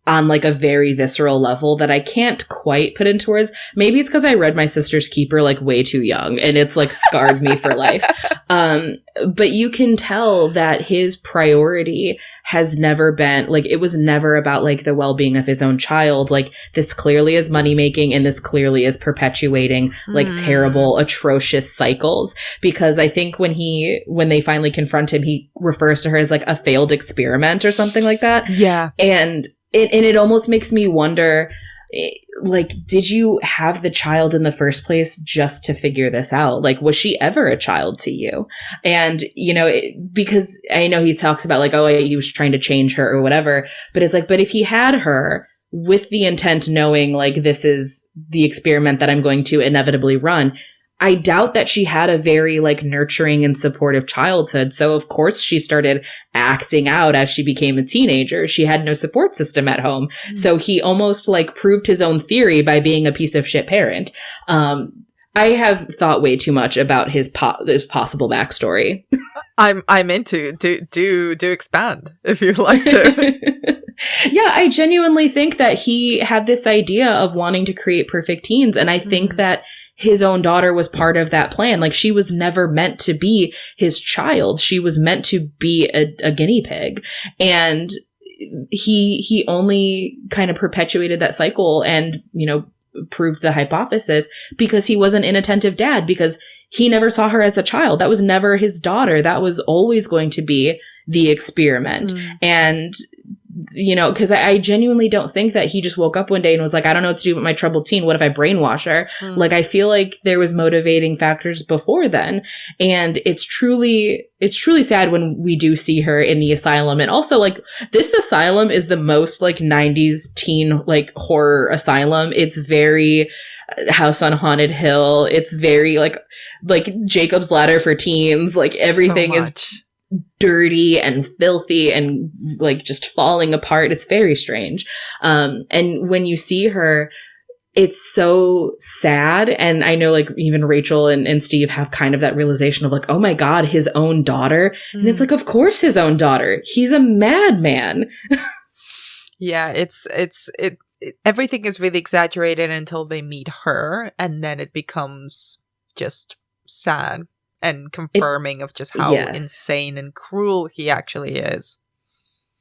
Speaker 4: On like a very visceral level that I can't quite put into words. Maybe it's because I read My Sister's Keeper like way too young and it's like scarred me for life. But you can tell that his priority has never been like, it was never about like the well-being of his own child. Like this clearly is money making and this clearly is perpetuating like terrible, atrocious cycles. Because I think when they finally confront him, he refers to her as like a failed experiment or something like that.
Speaker 1: Yeah.
Speaker 4: And it almost makes me wonder, like, did you have the child in the first place just to figure this out? Like, was she ever a child to you? And, you know, because I know he talks about like, oh, he was trying to change her or whatever. But it's like, but if he had her with the intent knowing like this is the experiment that I'm going to inevitably run, I doubt that she had a very like nurturing and supportive childhood. So of course she started acting out as she became a teenager. She had no support system at home. So he almost like proved his own theory by being a piece of shit parent. I have thought way too much about his possible backstory.
Speaker 1: I'm into do expand if you'd like to.
Speaker 4: Yeah, I genuinely think that he had this idea of wanting to create perfect teens. And I think that his own daughter was part of that plan. Like she was never meant to be his child. She was meant to be a guinea pig. And he only kind of perpetuated that cycle and, you know, proved the hypothesis because he was an inattentive dad, because he never saw her as a child. That was never his daughter. That was always going to be the experiment. And you know, because I genuinely don't think that he just woke up one day and was like, I don't know what to do with my troubled teen. What if I brainwash her? Like, I feel like there was motivating factors before then. And it's truly sad when we do see her in the asylum. And also, like, this asylum is the most, like, 90s teen, like, horror asylum. It's very House on Haunted Hill. It's very, like Jacob's Ladder for teens. Like, everything is dirty and filthy and like just falling apart. It's very strange. And when you see her, it's so sad. And I know like even Rachel and Steve have kind of that realization of like, oh my God, his own daughter. And it's like, of course his own daughter. He's a madman.
Speaker 1: Yeah, it's everything is really exaggerated until they meet her, and then it becomes just sad. And confirming of just how insane and cruel he actually is.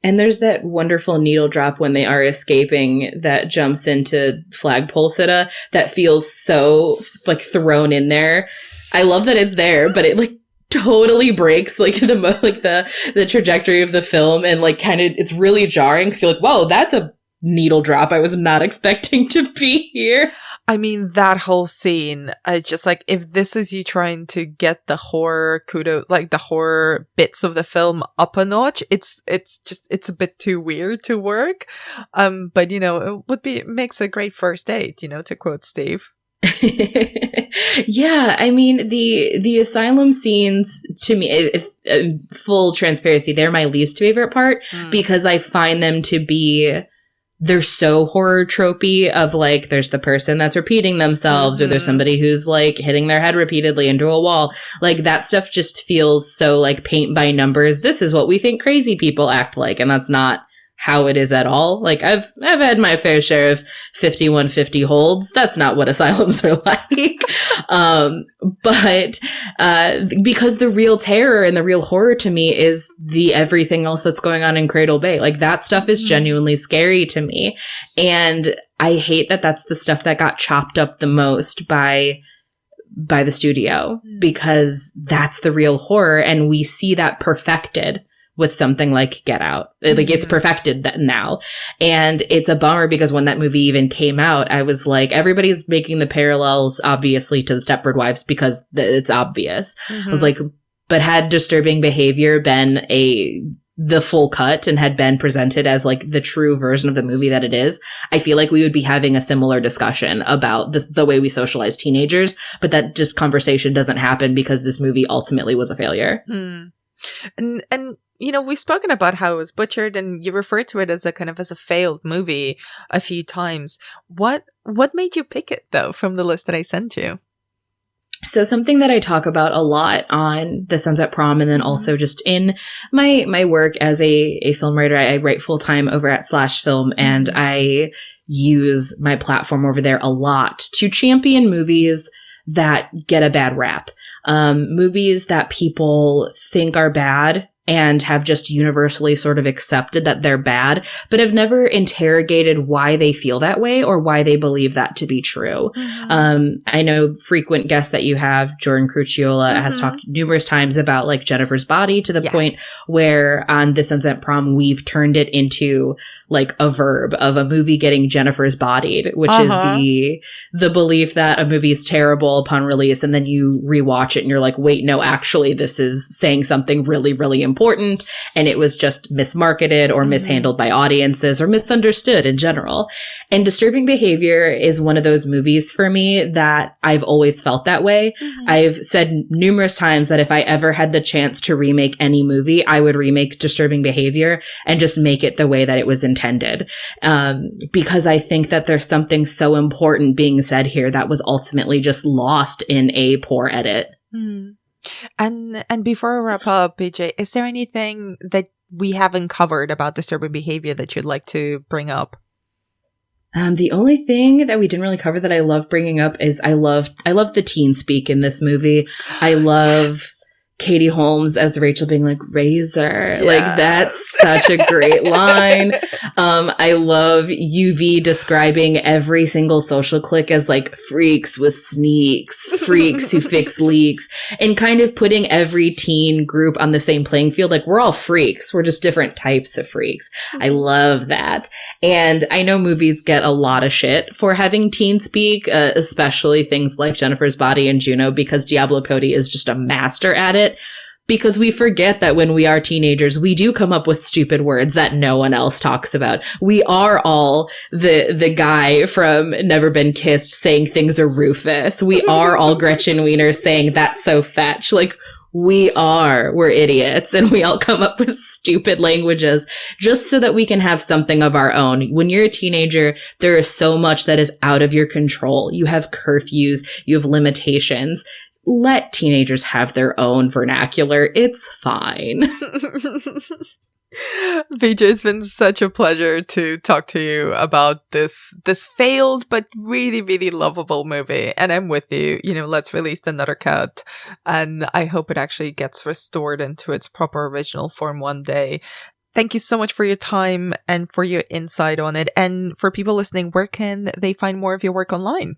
Speaker 1: And
Speaker 4: there's that wonderful needle drop when they are escaping that jumps into Flagpole Sitta that feels so like thrown in there. I love that it's there, but it like totally breaks like the trajectory of the film, and like kind of it's really jarring because you're like, whoa, that's a needle drop I was not expecting to be here.
Speaker 1: I mean, that whole scene, I just like, if this is you trying to get the horror kudos, like the horror bits of the film up a notch, it's a bit too weird to work. But you know, it makes a great first date, you know, to quote Steve.
Speaker 4: Yeah, I mean, the asylum scenes, to me, if full transparency, they're my least favorite part because I find them to be, they're so horror tropey of like, there's the person that's repeating themselves or there's somebody who's like hitting their head repeatedly into a wall. Like that stuff just feels so like paint by numbers. This is what we think crazy people act like. And that's not how it is at all. Like I've had my fair share of 5150 holds. That's not what asylums are like. But because the real terror and the real horror to me is the everything else that's going on in Cradle Bay. Like that stuff is genuinely scary to me. And I hate that that's the stuff that got chopped up the most by the studio, because that's the real horror. And we see that perfected with something like Get Out. Like it's perfected now. And it's a bummer because when that movie even came out, I was like, everybody's making the parallels obviously to the Stepford Wives because it's obvious. I was like, but had Disturbing Behavior been the full cut and had been presented as like the true version of the movie that it is, I feel like we would be having a similar discussion about the way we socialize teenagers. But that just conversation doesn't happen because this movie ultimately was a failure.
Speaker 1: And we've spoken about how it was butchered, and you referred to it as a kind of as a failed movie a few times. What made you pick it though from the list that I sent you?
Speaker 4: So something that I talk about a lot on the Sunset Prom, and then also just in my work as a film writer, I write full time over at Slash Film, and I use my platform over there a lot to champion movies that get a bad rap, movies that people think are bad and have just universally sort of accepted that they're bad, but have never interrogated why they feel that way or why they believe that to be true. I know frequent guests that you have, Jordan Crucchiola, has talked numerous times about like Jennifer's Body, to the point where on This Sunset Prom, we've turned it into like a verb of a movie getting Jennifer's bodied, which is the belief that a movie is terrible upon release, and then you rewatch it and you're like, wait, no, actually this is saying something really, really important, and it was just mismarketed or mishandled by audiences or misunderstood in general. And Disturbing Behavior is one of those movies for me that I've always felt that way. I've said numerous times that if I ever had the chance to remake any movie, I would remake Disturbing Behavior and just make it the way that it was intended. Because I think that there's something so important being said here that was ultimately just lost in a poor edit.
Speaker 1: And before we wrap up, BJ, is there anything that we haven't covered about Disturbing Behavior that you'd like to bring up?
Speaker 4: The only thing that we didn't really cover that I love bringing up is I love the teen speak in this movie. I love Katie Holmes as Rachel being like, razor. Like, that's such a great line. I love UV describing every single social clique as like freaks with sneaks, freaks who fix leaks, and kind of putting every teen group on the same playing field. Like, we're all freaks. We're just different types of freaks. I love that. And I know movies get a lot of shit for having teen speak, especially things like Jennifer's Body and Juno, because Diablo Cody is just a master at it. Because we forget that when we are teenagers, we do come up with stupid words that no one else talks about. We are all the guy from Never Been Kissed saying things are Rufus. We are all Gretchen Wiener saying that's so fetch. Like, we're idiots, and we all come up with stupid languages just so that we can have something of our own. When you're a teenager, there is so much that is out of your control. You have curfews, you have limitations. Let teenagers have their own vernacular. It's fine.
Speaker 1: BJ, it's been such a pleasure to talk to you about this failed but really, really lovable movie. And I'm with you. Let's release another cut. And I hope it actually gets restored into its proper original form one day. Thank you so much for your time and for your insight on it. And for people listening, where can they find more of your work online?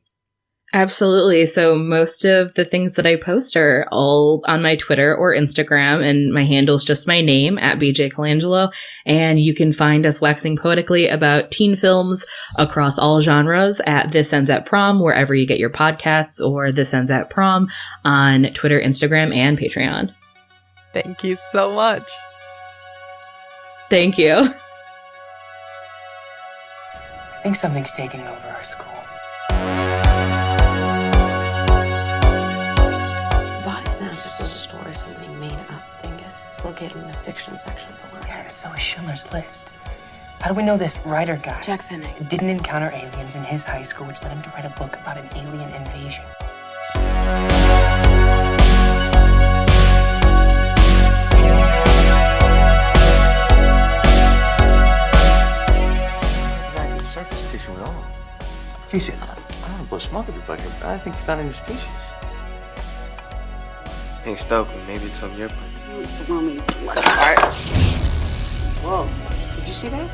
Speaker 4: Absolutely. So most of the things that I post are all on my Twitter or Instagram, and my handle is just my name at BJ Colangelo. And you can find us waxing poetically about teen films across all genres at This Ends at Prom, wherever you get your podcasts, or This Ends at Prom on Twitter, Instagram, and Patreon.
Speaker 1: Thank you so much.
Speaker 4: Thank you.
Speaker 3: I think something's taking over our school.
Speaker 5: Located in the fiction section of the library.
Speaker 3: Yeah, so is Schindler's List. How do we know this writer guy
Speaker 5: Jack Finnick
Speaker 3: didn't encounter aliens in his high school, which led him to write a book about an alien invasion?
Speaker 6: Recognize the surface tissue at all. Casey, I don't want to blow smoke everybody, but I think you found a new species.
Speaker 7: Hey, Stokely, maybe it's from your planet.
Speaker 5: Whoa, did you see that?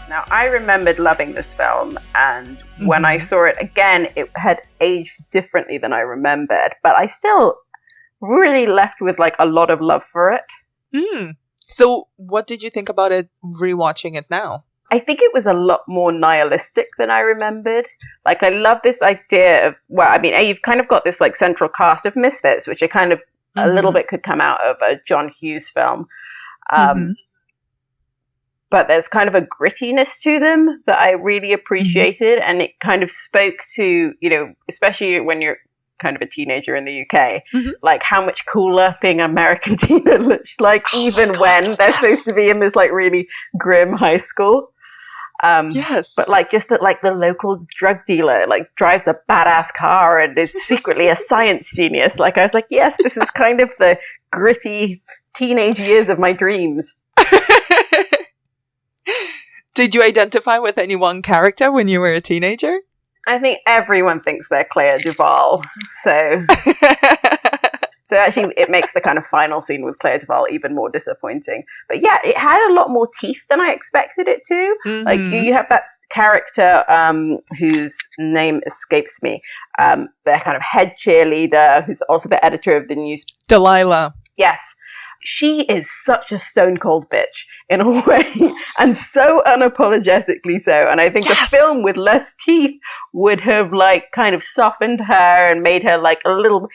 Speaker 8: Now, I remembered loving this film, and when I saw it again, it had aged differently than I remembered, but I still really left with like a lot of love for it.
Speaker 1: So what did you think about it rewatching it now?
Speaker 8: I think it was a lot more nihilistic than I remembered. Like, I love this idea of, well, I mean, you've kind of got this like central cast of misfits, which are kind of a little bit could come out of a John Hughes film. But there's kind of a grittiness to them that I really appreciated. And it kind of spoke to, especially when you're kind of a teenager in the UK, like how much cooler being an American teenager looks like, even when they're supposed to be in this like really grim high school.
Speaker 1: Yes.
Speaker 8: But like just that, like the local drug dealer like drives a badass car and is secretly a science genius. Like I was like, yes, this is kind of the gritty teenage years of my dreams.
Speaker 1: Did you identify with any one character when you were a teenager?
Speaker 8: I think everyone thinks they're Clea Duvall. So actually it makes the kind of final scene with Clea Duvall even more disappointing. But yeah, it had a lot more teeth than I expected it to. Like you have that character whose name escapes me, their kind of head cheerleader, who's also the editor of the news.
Speaker 1: Delilah.
Speaker 8: Yes. She is such a stone cold bitch in a way, and so unapologetically so. And I think a film with less teeth would have like kind of softened her and made her like a little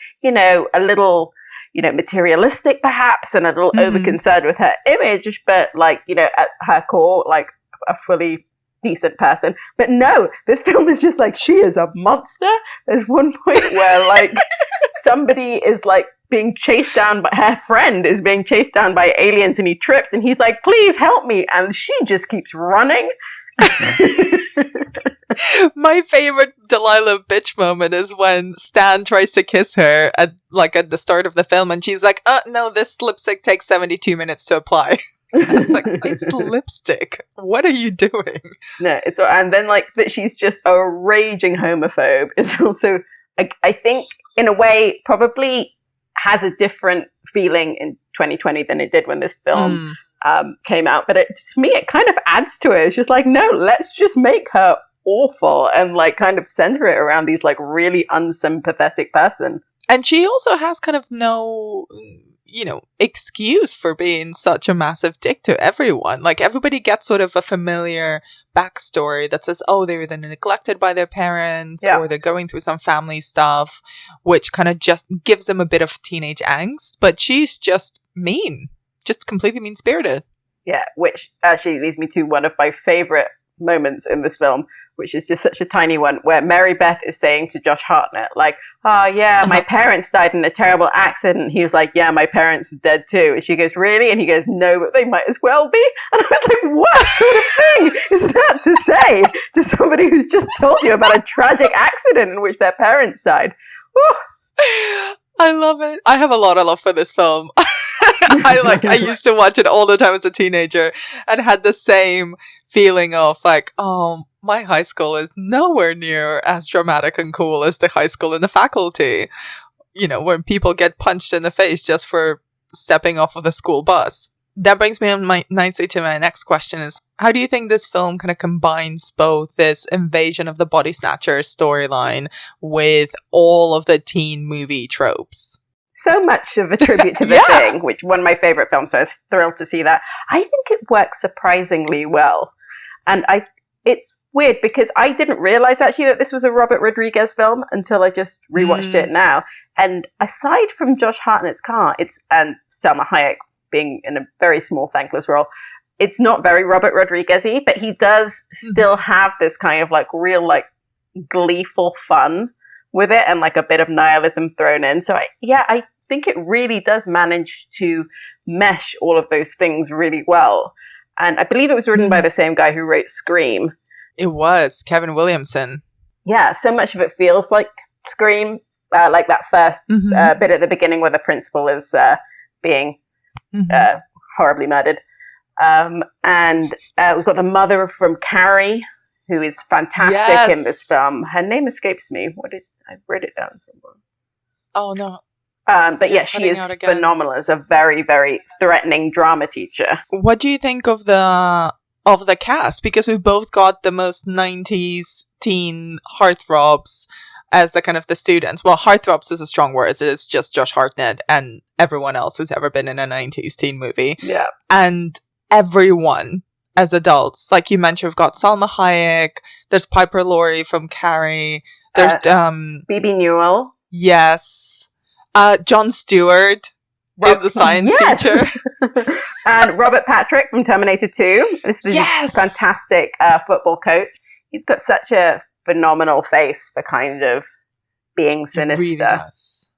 Speaker 8: materialistic perhaps, and a little over concerned with her image, but like, at her core, like a fully decent person. But no, this film is just like, she is a monster. There's one point where like somebody is like being chased down by her friend is being chased down by aliens, and he trips and he's like, please help me, and she just keeps running.
Speaker 1: My favorite Delilah bitch moment is when Stan tries to kiss her at the start of the film, and she's like, no, this lipstick takes 72 minutes to apply. It's like, it's lipstick. What are you doing?
Speaker 8: No, and then like that she's just a raging homophobe is also, I think in a way probably has a different feeling in 2020 than it did when this film came out. But to me, it kind of adds to it. It's just like, no, let's just make her awful and like kind of center it around these like really unsympathetic person.
Speaker 1: And she also has kind of no, excuse for being such a massive dick to everyone. Like everybody gets sort of a familiar backstory that says, oh, they were then neglected by their parents, or they're going through some family stuff, which kind of just gives them a bit of teenage angst. But she's just mean, just completely mean-spirited. Yeah, which actually leads me to one of my favorite moments in this film, which is just such a tiny one, where Mary Beth is saying to Josh Hartnett, like, oh yeah, my parents died in a terrible accident. He was like, yeah, my parents are dead too. And she goes, really? And he goes, no, but they might as well be. And I was like, what sort of thing is that to say to somebody who's just told you about a tragic accident in which their parents died? Whew. I love it. I have a lot of love for this film. I used to watch it all the time as a teenager and had the same feeling of like, oh, my high school is nowhere near as dramatic and cool as the high school in the faculty. When people get punched in the face just for stepping off of the school bus. That brings me on nicely to my next question is, how do you think this film kind of combines both this invasion of the body snatcher storyline with all of the teen movie tropes?
Speaker 8: So much of a tribute to the thing, which one of my favorite films, so I was thrilled to see that. I think it works surprisingly well. And it's weird because I didn't realize actually that this was a Robert Rodriguez film until I just rewatched it now. And aside from Josh Hartnett's car, and Selma Hayek being in a very small thankless role, it's not very Robert Rodriguez-y, but he does still have this kind of like real like gleeful fun with it and like a bit of nihilism thrown in. So I think it really does manage to mesh all of those things really well. And I believe it was written by the same guy who wrote Scream.
Speaker 1: It was Kevin Williamson.
Speaker 8: Yeah, so much of it feels like Scream, like that first bit at the beginning where the principal is being horribly murdered. And we've got the mother from Carrie, who is fantastic in this film. Her name escapes me. I wrote it down somewhere.
Speaker 1: Oh, no.
Speaker 8: But yeah, she is phenomenal as a very, very threatening drama teacher.
Speaker 1: What do you think of the cast? Because we've both got the most 90s teen heartthrobs as the kind of the students. Well, heartthrobs is a strong word. It's just Josh Hartnett and everyone else who's ever been in a 90s teen movie.
Speaker 8: Yeah.
Speaker 1: And everyone as adults. Like you mentioned, we've got Salma Hayek. There's Piper Laurie from Carrie. There's
Speaker 8: Bebe Newell.
Speaker 1: Yes. Jon Stewart is the science teacher.
Speaker 8: And Robert Patrick from Terminator 2. This is a fantastic football coach. He's got such a phenomenal face for kind of being
Speaker 1: He
Speaker 8: sinister.
Speaker 1: really does.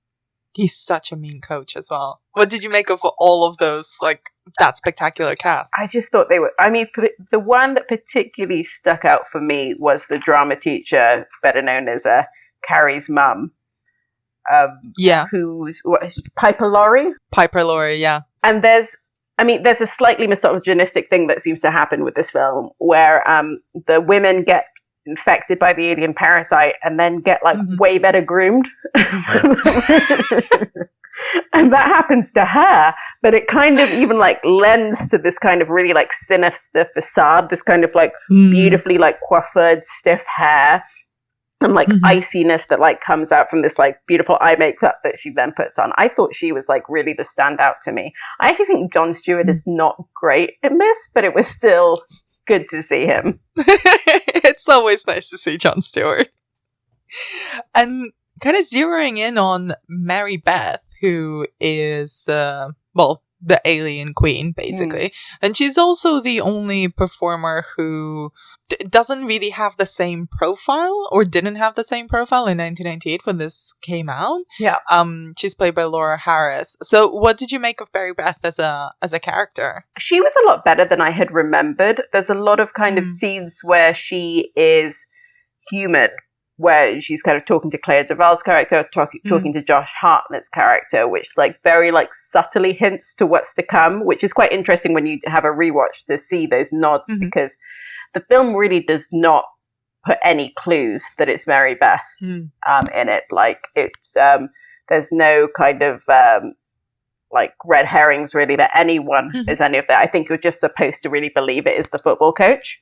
Speaker 1: He's such a mean coach as well. What did you make of all of those, like, that spectacular cast?
Speaker 8: I just thought they were, I mean, the one that particularly stuck out for me was the drama teacher, better known as Carrie's mum. Who's Piper Laurie?
Speaker 1: Piper Laurie, yeah.
Speaker 8: And there's a slightly misogynistic thing that seems to happen with this film where the women get infected by the alien parasite and then get like way better groomed. And that happens to her, but it kind of even like lends to this kind of really like sinister facade, this kind of like beautifully like coiffured stiff hair and like iciness that like comes out from this like beautiful eye makeup that she then puts on. I thought she was like really the standout to me. I actually think Jon Stewart is not great in this, but it was still good to see him.
Speaker 1: It's always nice to see Jon Stewart. And kind of zeroing in on Mary Beth, who is the alien queen, basically. And she's also the only performer who doesn't really have the same profile, or didn't have the same profile in 1998 when this came out.
Speaker 8: Yeah.
Speaker 1: She's played by Laura Harris. So what did you make of Mary Beth as a character?
Speaker 8: She was a lot better than I had remembered. There's a lot of kind of scenes where she is human, where she's kind of talking to Clea Duvall's character, talking to Josh Hartnett's character, which like very like subtly hints to what's to come, which is quite interesting when you have a rewatch to see those nods, because the film really does not put any clues that it's Mary Beth in it. Like it's there's no kind of like red herrings really that anyone is any of that. I think you're just supposed to really believe it is the football coach.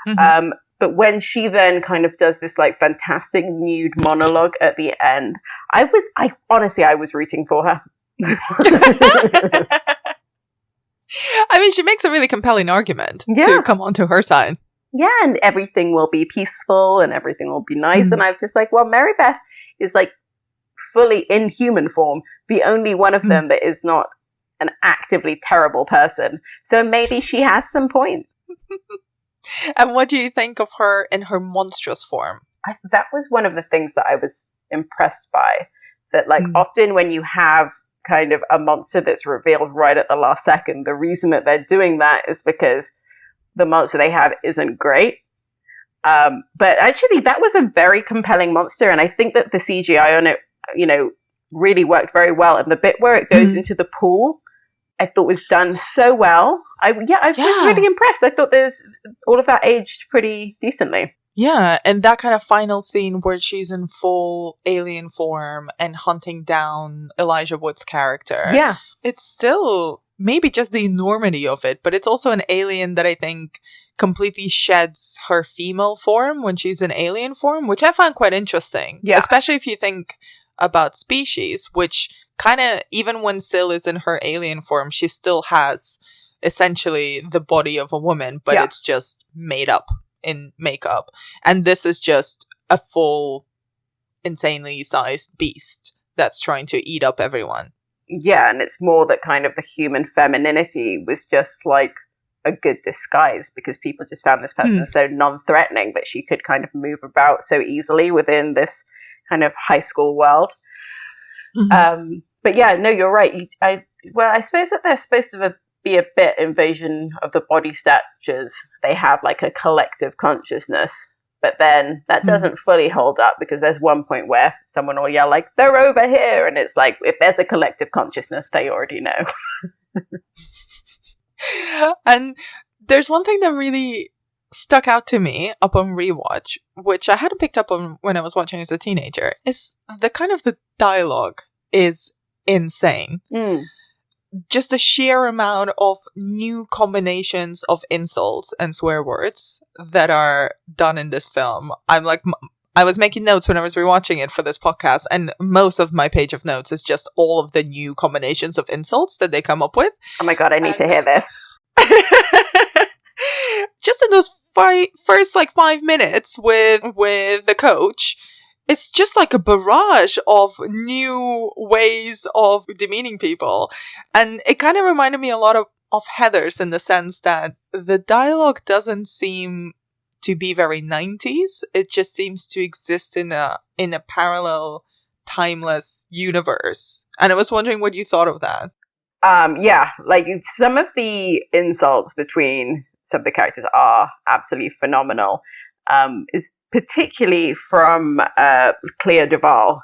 Speaker 8: But when she then kind of does this like fantastic nude monologue at the end, I was rooting for her.
Speaker 1: I mean, she makes a really compelling argument to come onto her side.
Speaker 8: Yeah, and everything will be peaceful and everything will be nice. And I was just like, well, Mary Beth is like fully in human form, the only one of them that is not an actively terrible person. So maybe she has some points.
Speaker 1: And what do you think of her in her monstrous form?
Speaker 8: That was one of the things that I was impressed by. That like often when you have kind of a monster that's revealed right at the last second, the reason that they're doing that is because the monster they have isn't great. But actually that was a very compelling monster, and I think that the CGI on it, you know, really worked very well. And the bit where it goes into the pool, I thought was done so well. I was really impressed. I thought all of that aged pretty decently.
Speaker 1: Yeah, and that kind of final scene where she's in full alien form and hunting down Elijah Wood's character.
Speaker 8: Yeah.
Speaker 1: It's still maybe just the enormity of it, but it's also an alien that I think completely sheds her female form when she's in alien form, which I find quite interesting.
Speaker 8: Yeah.
Speaker 1: Especially if you think about Species, which kind of, even when Syl is in her alien form, she still has essentially the body of a woman, but it's just made up in makeup. And this is just a full, insanely sized beast that's trying to eat up everyone.
Speaker 8: Yeah, and it's more that kind of the human femininity was just like a good disguise, because people just found this person so non-threatening that she could kind of move about so easily within this kind of high school world. But yeah, no, you're right. I suppose that they're supposed to be a bit invasion of the body snatchers. They have like a collective consciousness, but then that doesn't fully hold up, because there's one point where someone will yell like, they're over here, and it's like, if there's a collective consciousness, they already know.
Speaker 1: And there's one thing that really stuck out to me upon rewatch, which I hadn't picked up on when I was watching as a teenager, is the dialogue is insane. Just the sheer amount of new combinations of insults and swear words that are done in this film. I'm like, I was making notes when I was rewatching it for this podcast, and most of my page of notes is just all of the new combinations of insults that they come up with.
Speaker 8: Oh my god, I need to hear this.
Speaker 1: Just in those first like 5 minutes with the coach, it's just like a barrage of new ways of demeaning people. And it kind of reminded me a lot of Heather's, in the sense that the dialogue doesn't seem to be very 90s. It just seems to exist in a parallel, timeless universe. And I was wondering what you thought of that.
Speaker 8: Yeah, like some of the insults between some of the characters are absolutely phenomenal. It's particularly from Clea Duvall,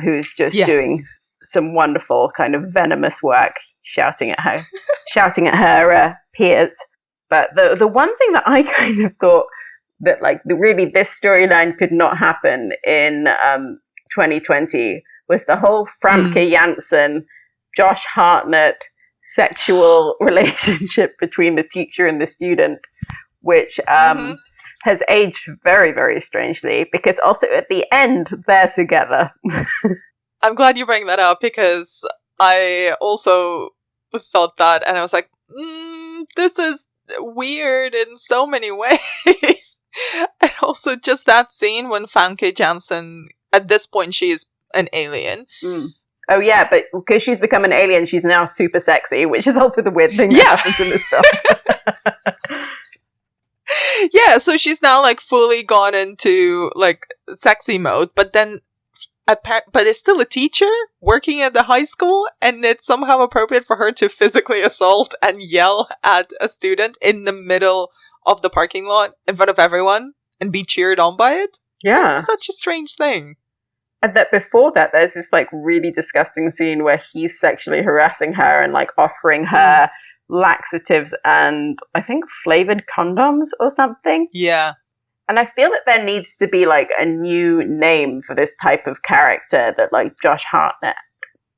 Speaker 8: who's just doing some wonderful kind of venomous work, shouting at her peers. But the one thing that I kind of thought that like really this storyline could not happen in 2020 was the whole Famke Janssen, Josh Hartnett sexual relationship between the teacher and the student, which has aged very, very strangely, because also at the end they're together.
Speaker 1: I'm glad you bring that up, because I also thought that, and I was like, this is weird in so many ways. And also just that scene when Famke Janssen, at this point she is an alien.
Speaker 8: Oh yeah, but because she's become an alien, she's now super sexy, which is also the weird thing that happens in this stuff.
Speaker 1: Yeah, so she's now like fully gone into like sexy mode, but then but it's still a teacher working at the high school, and it's somehow appropriate for her to physically assault and yell at a student in the middle of the parking lot in front of everyone and be cheered on by it.
Speaker 8: Yeah.
Speaker 1: It's such a strange thing.
Speaker 8: And that before that, there's this like really disgusting scene where he's sexually harassing her and like offering her laxatives and I think flavored condoms or something.
Speaker 1: Yeah.
Speaker 8: And I feel that there needs to be like a new name for this type of character that like Josh Hartnett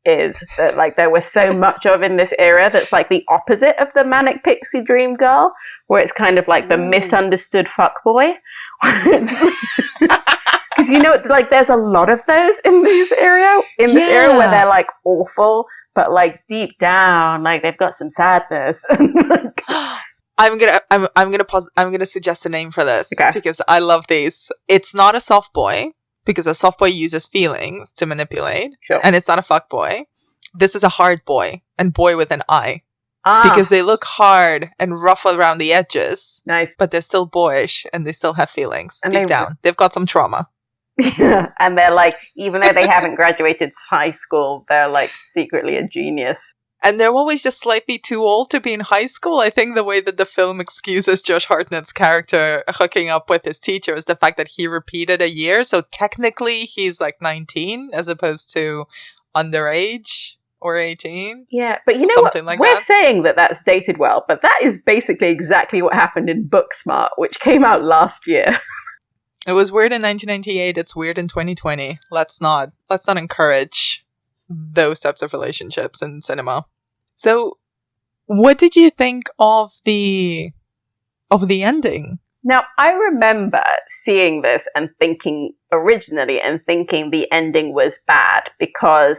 Speaker 8: is, that like there was so much of in this era that's like the opposite of the manic pixie dream girl, where it's kind of like the misunderstood fuckboy. Because you know, like there's a lot of those in this era where they're like awful, but like deep down, like they've got some sadness.
Speaker 1: I'm gonna suggest a name for this because I love these. It's not a soft boy, because a soft boy uses feelings to manipulate, and it's not a fuck boy. This is a hard boy, and boy with an I, because they look hard and rough around the edges.
Speaker 8: Nice,
Speaker 1: but they're still boyish and they still have feelings and deep down. They've got some trauma.
Speaker 8: Yeah, and they're like, even though they haven't graduated high school, they're like secretly a genius.
Speaker 1: And they're always just slightly too old to be in high school. I think the way that the film excuses Josh Hartnett's character hooking up with his teacher is the fact that he repeated a year. So technically he's like 19 as opposed to underage or 18.
Speaker 8: Yeah, but you know
Speaker 1: something
Speaker 8: what?
Speaker 1: Like
Speaker 8: We're
Speaker 1: that.
Speaker 8: saying that that's dated well, but that is basically exactly what happened in Booksmart, which came out last year.
Speaker 1: It was weird in 1998. It's weird in 2020. Let's not encourage those types of relationships in cinema. So, what did you think of the ending?
Speaker 8: Now, I remember seeing this and thinking the ending was bad, because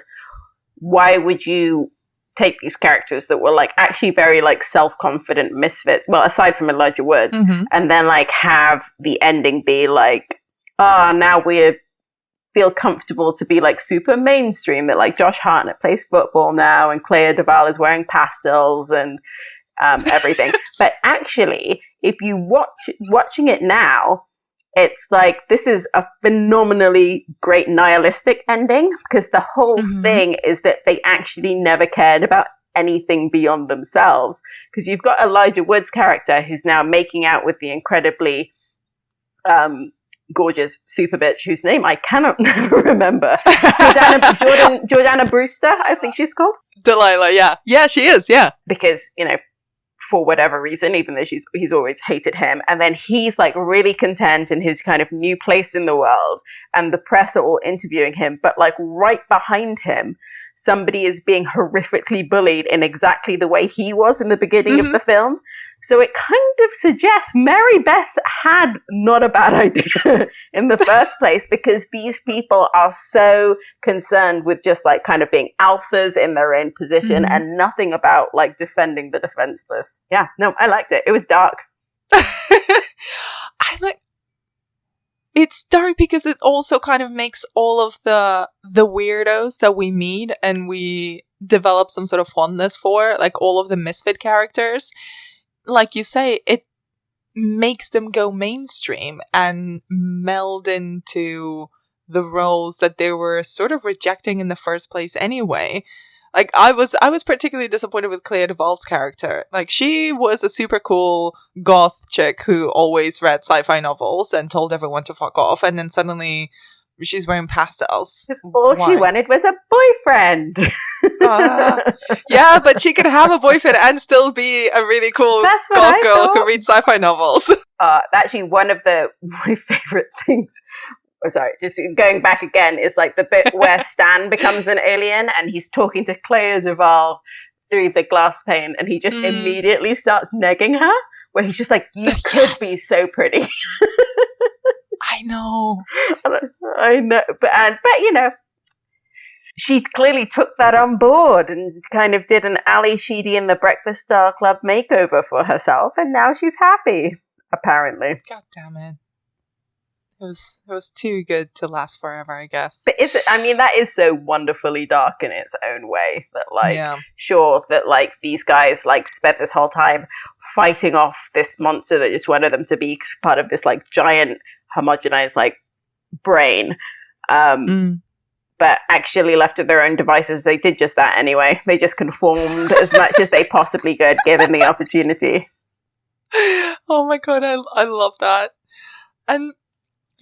Speaker 8: why would you take these characters that were like actually very like self-confident misfits, well, aside from Elijah Woods, and then like have the ending be like, now we feel comfortable to be like super mainstream, that like Josh Hartnett plays football now and Clea Duvall is wearing pastels and everything. But actually, if you watching it now, it's like this is a phenomenally great nihilistic ending, because the whole thing is that they actually never cared about anything beyond themselves. Because you've got Elijah Wood's character who's now making out with the incredibly gorgeous super bitch whose name I cannot never remember. Jordana Brewster, I think she's called.
Speaker 1: Delilah, yeah, she is, yeah.
Speaker 8: Because, you know, for whatever reason, even though he's always hated him, and then he's like really content in his kind of new place in the world, and the press are all interviewing him, but like right behind him, somebody is being horrifically bullied in exactly the way he was in the beginning of the film. So it kind of suggests Mary Beth had not a bad idea in the first place, because these people are so concerned with just like kind of being alphas in their own position and nothing about like defending the defenseless. Yeah, no, I liked it. It was dark.
Speaker 1: It's dark because it also kind of makes all of the weirdos that we meet and we develop some sort of fondness for, like all of the misfit characters. Like you say, makes them go mainstream and meld into the roles that they were sort of rejecting in the first place anyway. Like, I was particularly disappointed with Clea Duvall's character. Like, she was a super cool goth chick who always read sci-fi novels and told everyone to fuck off, and then suddenly she's wearing pastels.
Speaker 8: All she wanted was a boyfriend.
Speaker 1: Yeah, but she could have a boyfriend and still be a really cool goth girl who reads sci-fi novels.
Speaker 8: Actually, one of my favorite things, sorry, just going back again, is like the bit where Stan becomes an alien and he's talking to Clea Duvall through the glass pane, and he just immediately starts negging her, where he's just like, you could be so pretty.
Speaker 1: I know,
Speaker 8: but you know, she clearly took that on board and kind of did an Ali Sheedy in the Breakfast Star Club makeover for herself, and now she's happy, apparently.
Speaker 1: God damn it. It was too good to last forever, I guess.
Speaker 8: But that is so wonderfully dark in its own way that, sure, that, like, these guys, like, spent this whole time fighting off this monster that just wanted them to be part of this, like, giant, homogenized, like, brain. But actually, left to their own devices, they did just that anyway. They just conformed as much as they possibly could, given the opportunity.
Speaker 1: Oh my god, I love that. And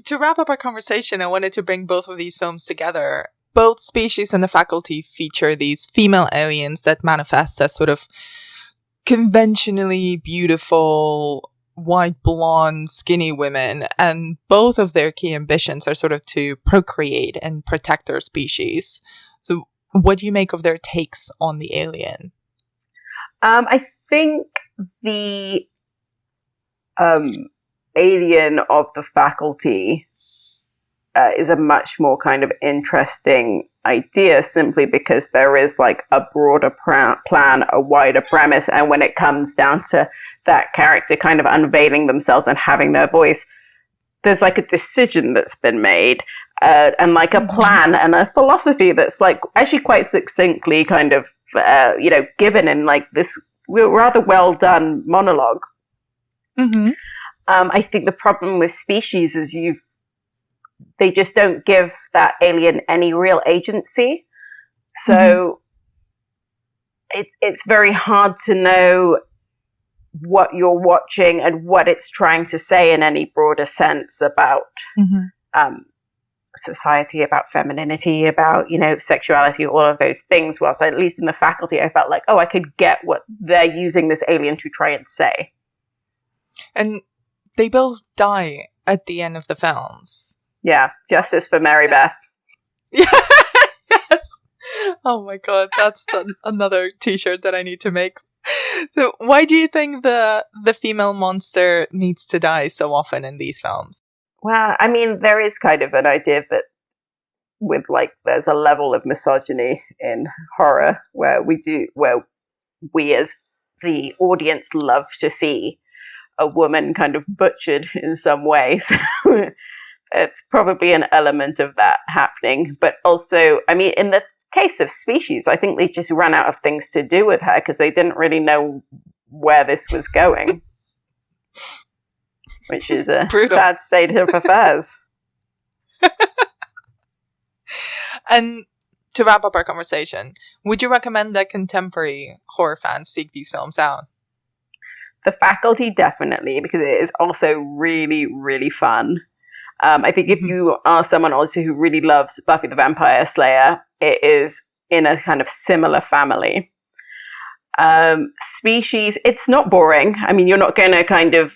Speaker 1: to wrap up our conversation, I wanted to bring both of these films together. Both Species and The Faculty feature these female aliens that manifest as sort of conventionally beautiful, white, blonde, skinny women, and both of their key ambitions are sort of to procreate and protect their species. So what do you make of their takes on the alien?
Speaker 8: I think the alien of The Faculty is a much more kind of interesting idea, simply because there is like a broader plan, a wider premise, and when it comes down to that character kind of unveiling themselves and having their voice, there's like a decision that's been made, and like a plan and a philosophy that's like actually quite succinctly kind of given in like this rather well done monologue. I think the problem with Species is they just don't give that alien any real agency. So it's very hard to know what you're watching and what it's trying to say in any broader sense about society, about femininity, about, sexuality, all of those things. Whilst at least in The Faculty, I felt like, I could get what they're using this alien to try and say.
Speaker 1: And they both die at the end of the films.
Speaker 8: Yeah, justice for Mary Beth.
Speaker 1: Yes. Oh my god, that's another t-shirt that I need to make. So why do you think the female monster needs to die so often in these films?
Speaker 8: Well, I mean, there is kind of an idea that there's a level of misogyny in horror where we as the audience love to see a woman kind of butchered in some way. So it's probably an element of that happening. But also, I mean, in the case of Species, I think they just ran out of things to do with her because they didn't really know where this was going. Which is a sad state of affairs.
Speaker 1: And to wrap up our conversation, would you recommend that contemporary horror fans seek these films out?
Speaker 8: The Faculty, definitely, because it is also really, really fun. I think if you are someone also who really loves Buffy the Vampire Slayer, it is in a kind of similar family. Species, it's not boring. I mean, you're not going to kind of,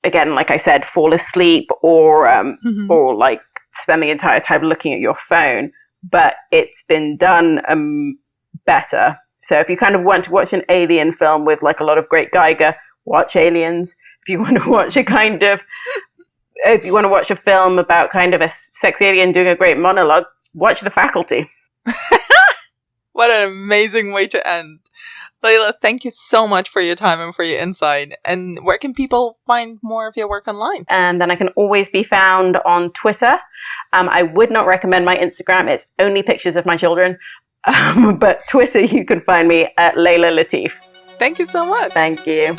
Speaker 8: again, like I said, fall asleep or like spend the entire time looking at your phone, but it's been done better. So if you kind of want to watch an alien film with like a lot of great Geiger, watch Aliens. If you want to watch if you want to watch a film about kind of a sex alien doing a great monologue, watch The Faculty.
Speaker 1: What an amazing way to end. Layla, thank you so much for your time and for your insight. And where can people find more of your work online?
Speaker 8: And then I can always be found on Twitter. I would not recommend my Instagram. It's only pictures of my children. But Twitter, you can find me at Layla Latif.
Speaker 1: Thank you so much.
Speaker 8: Thank you.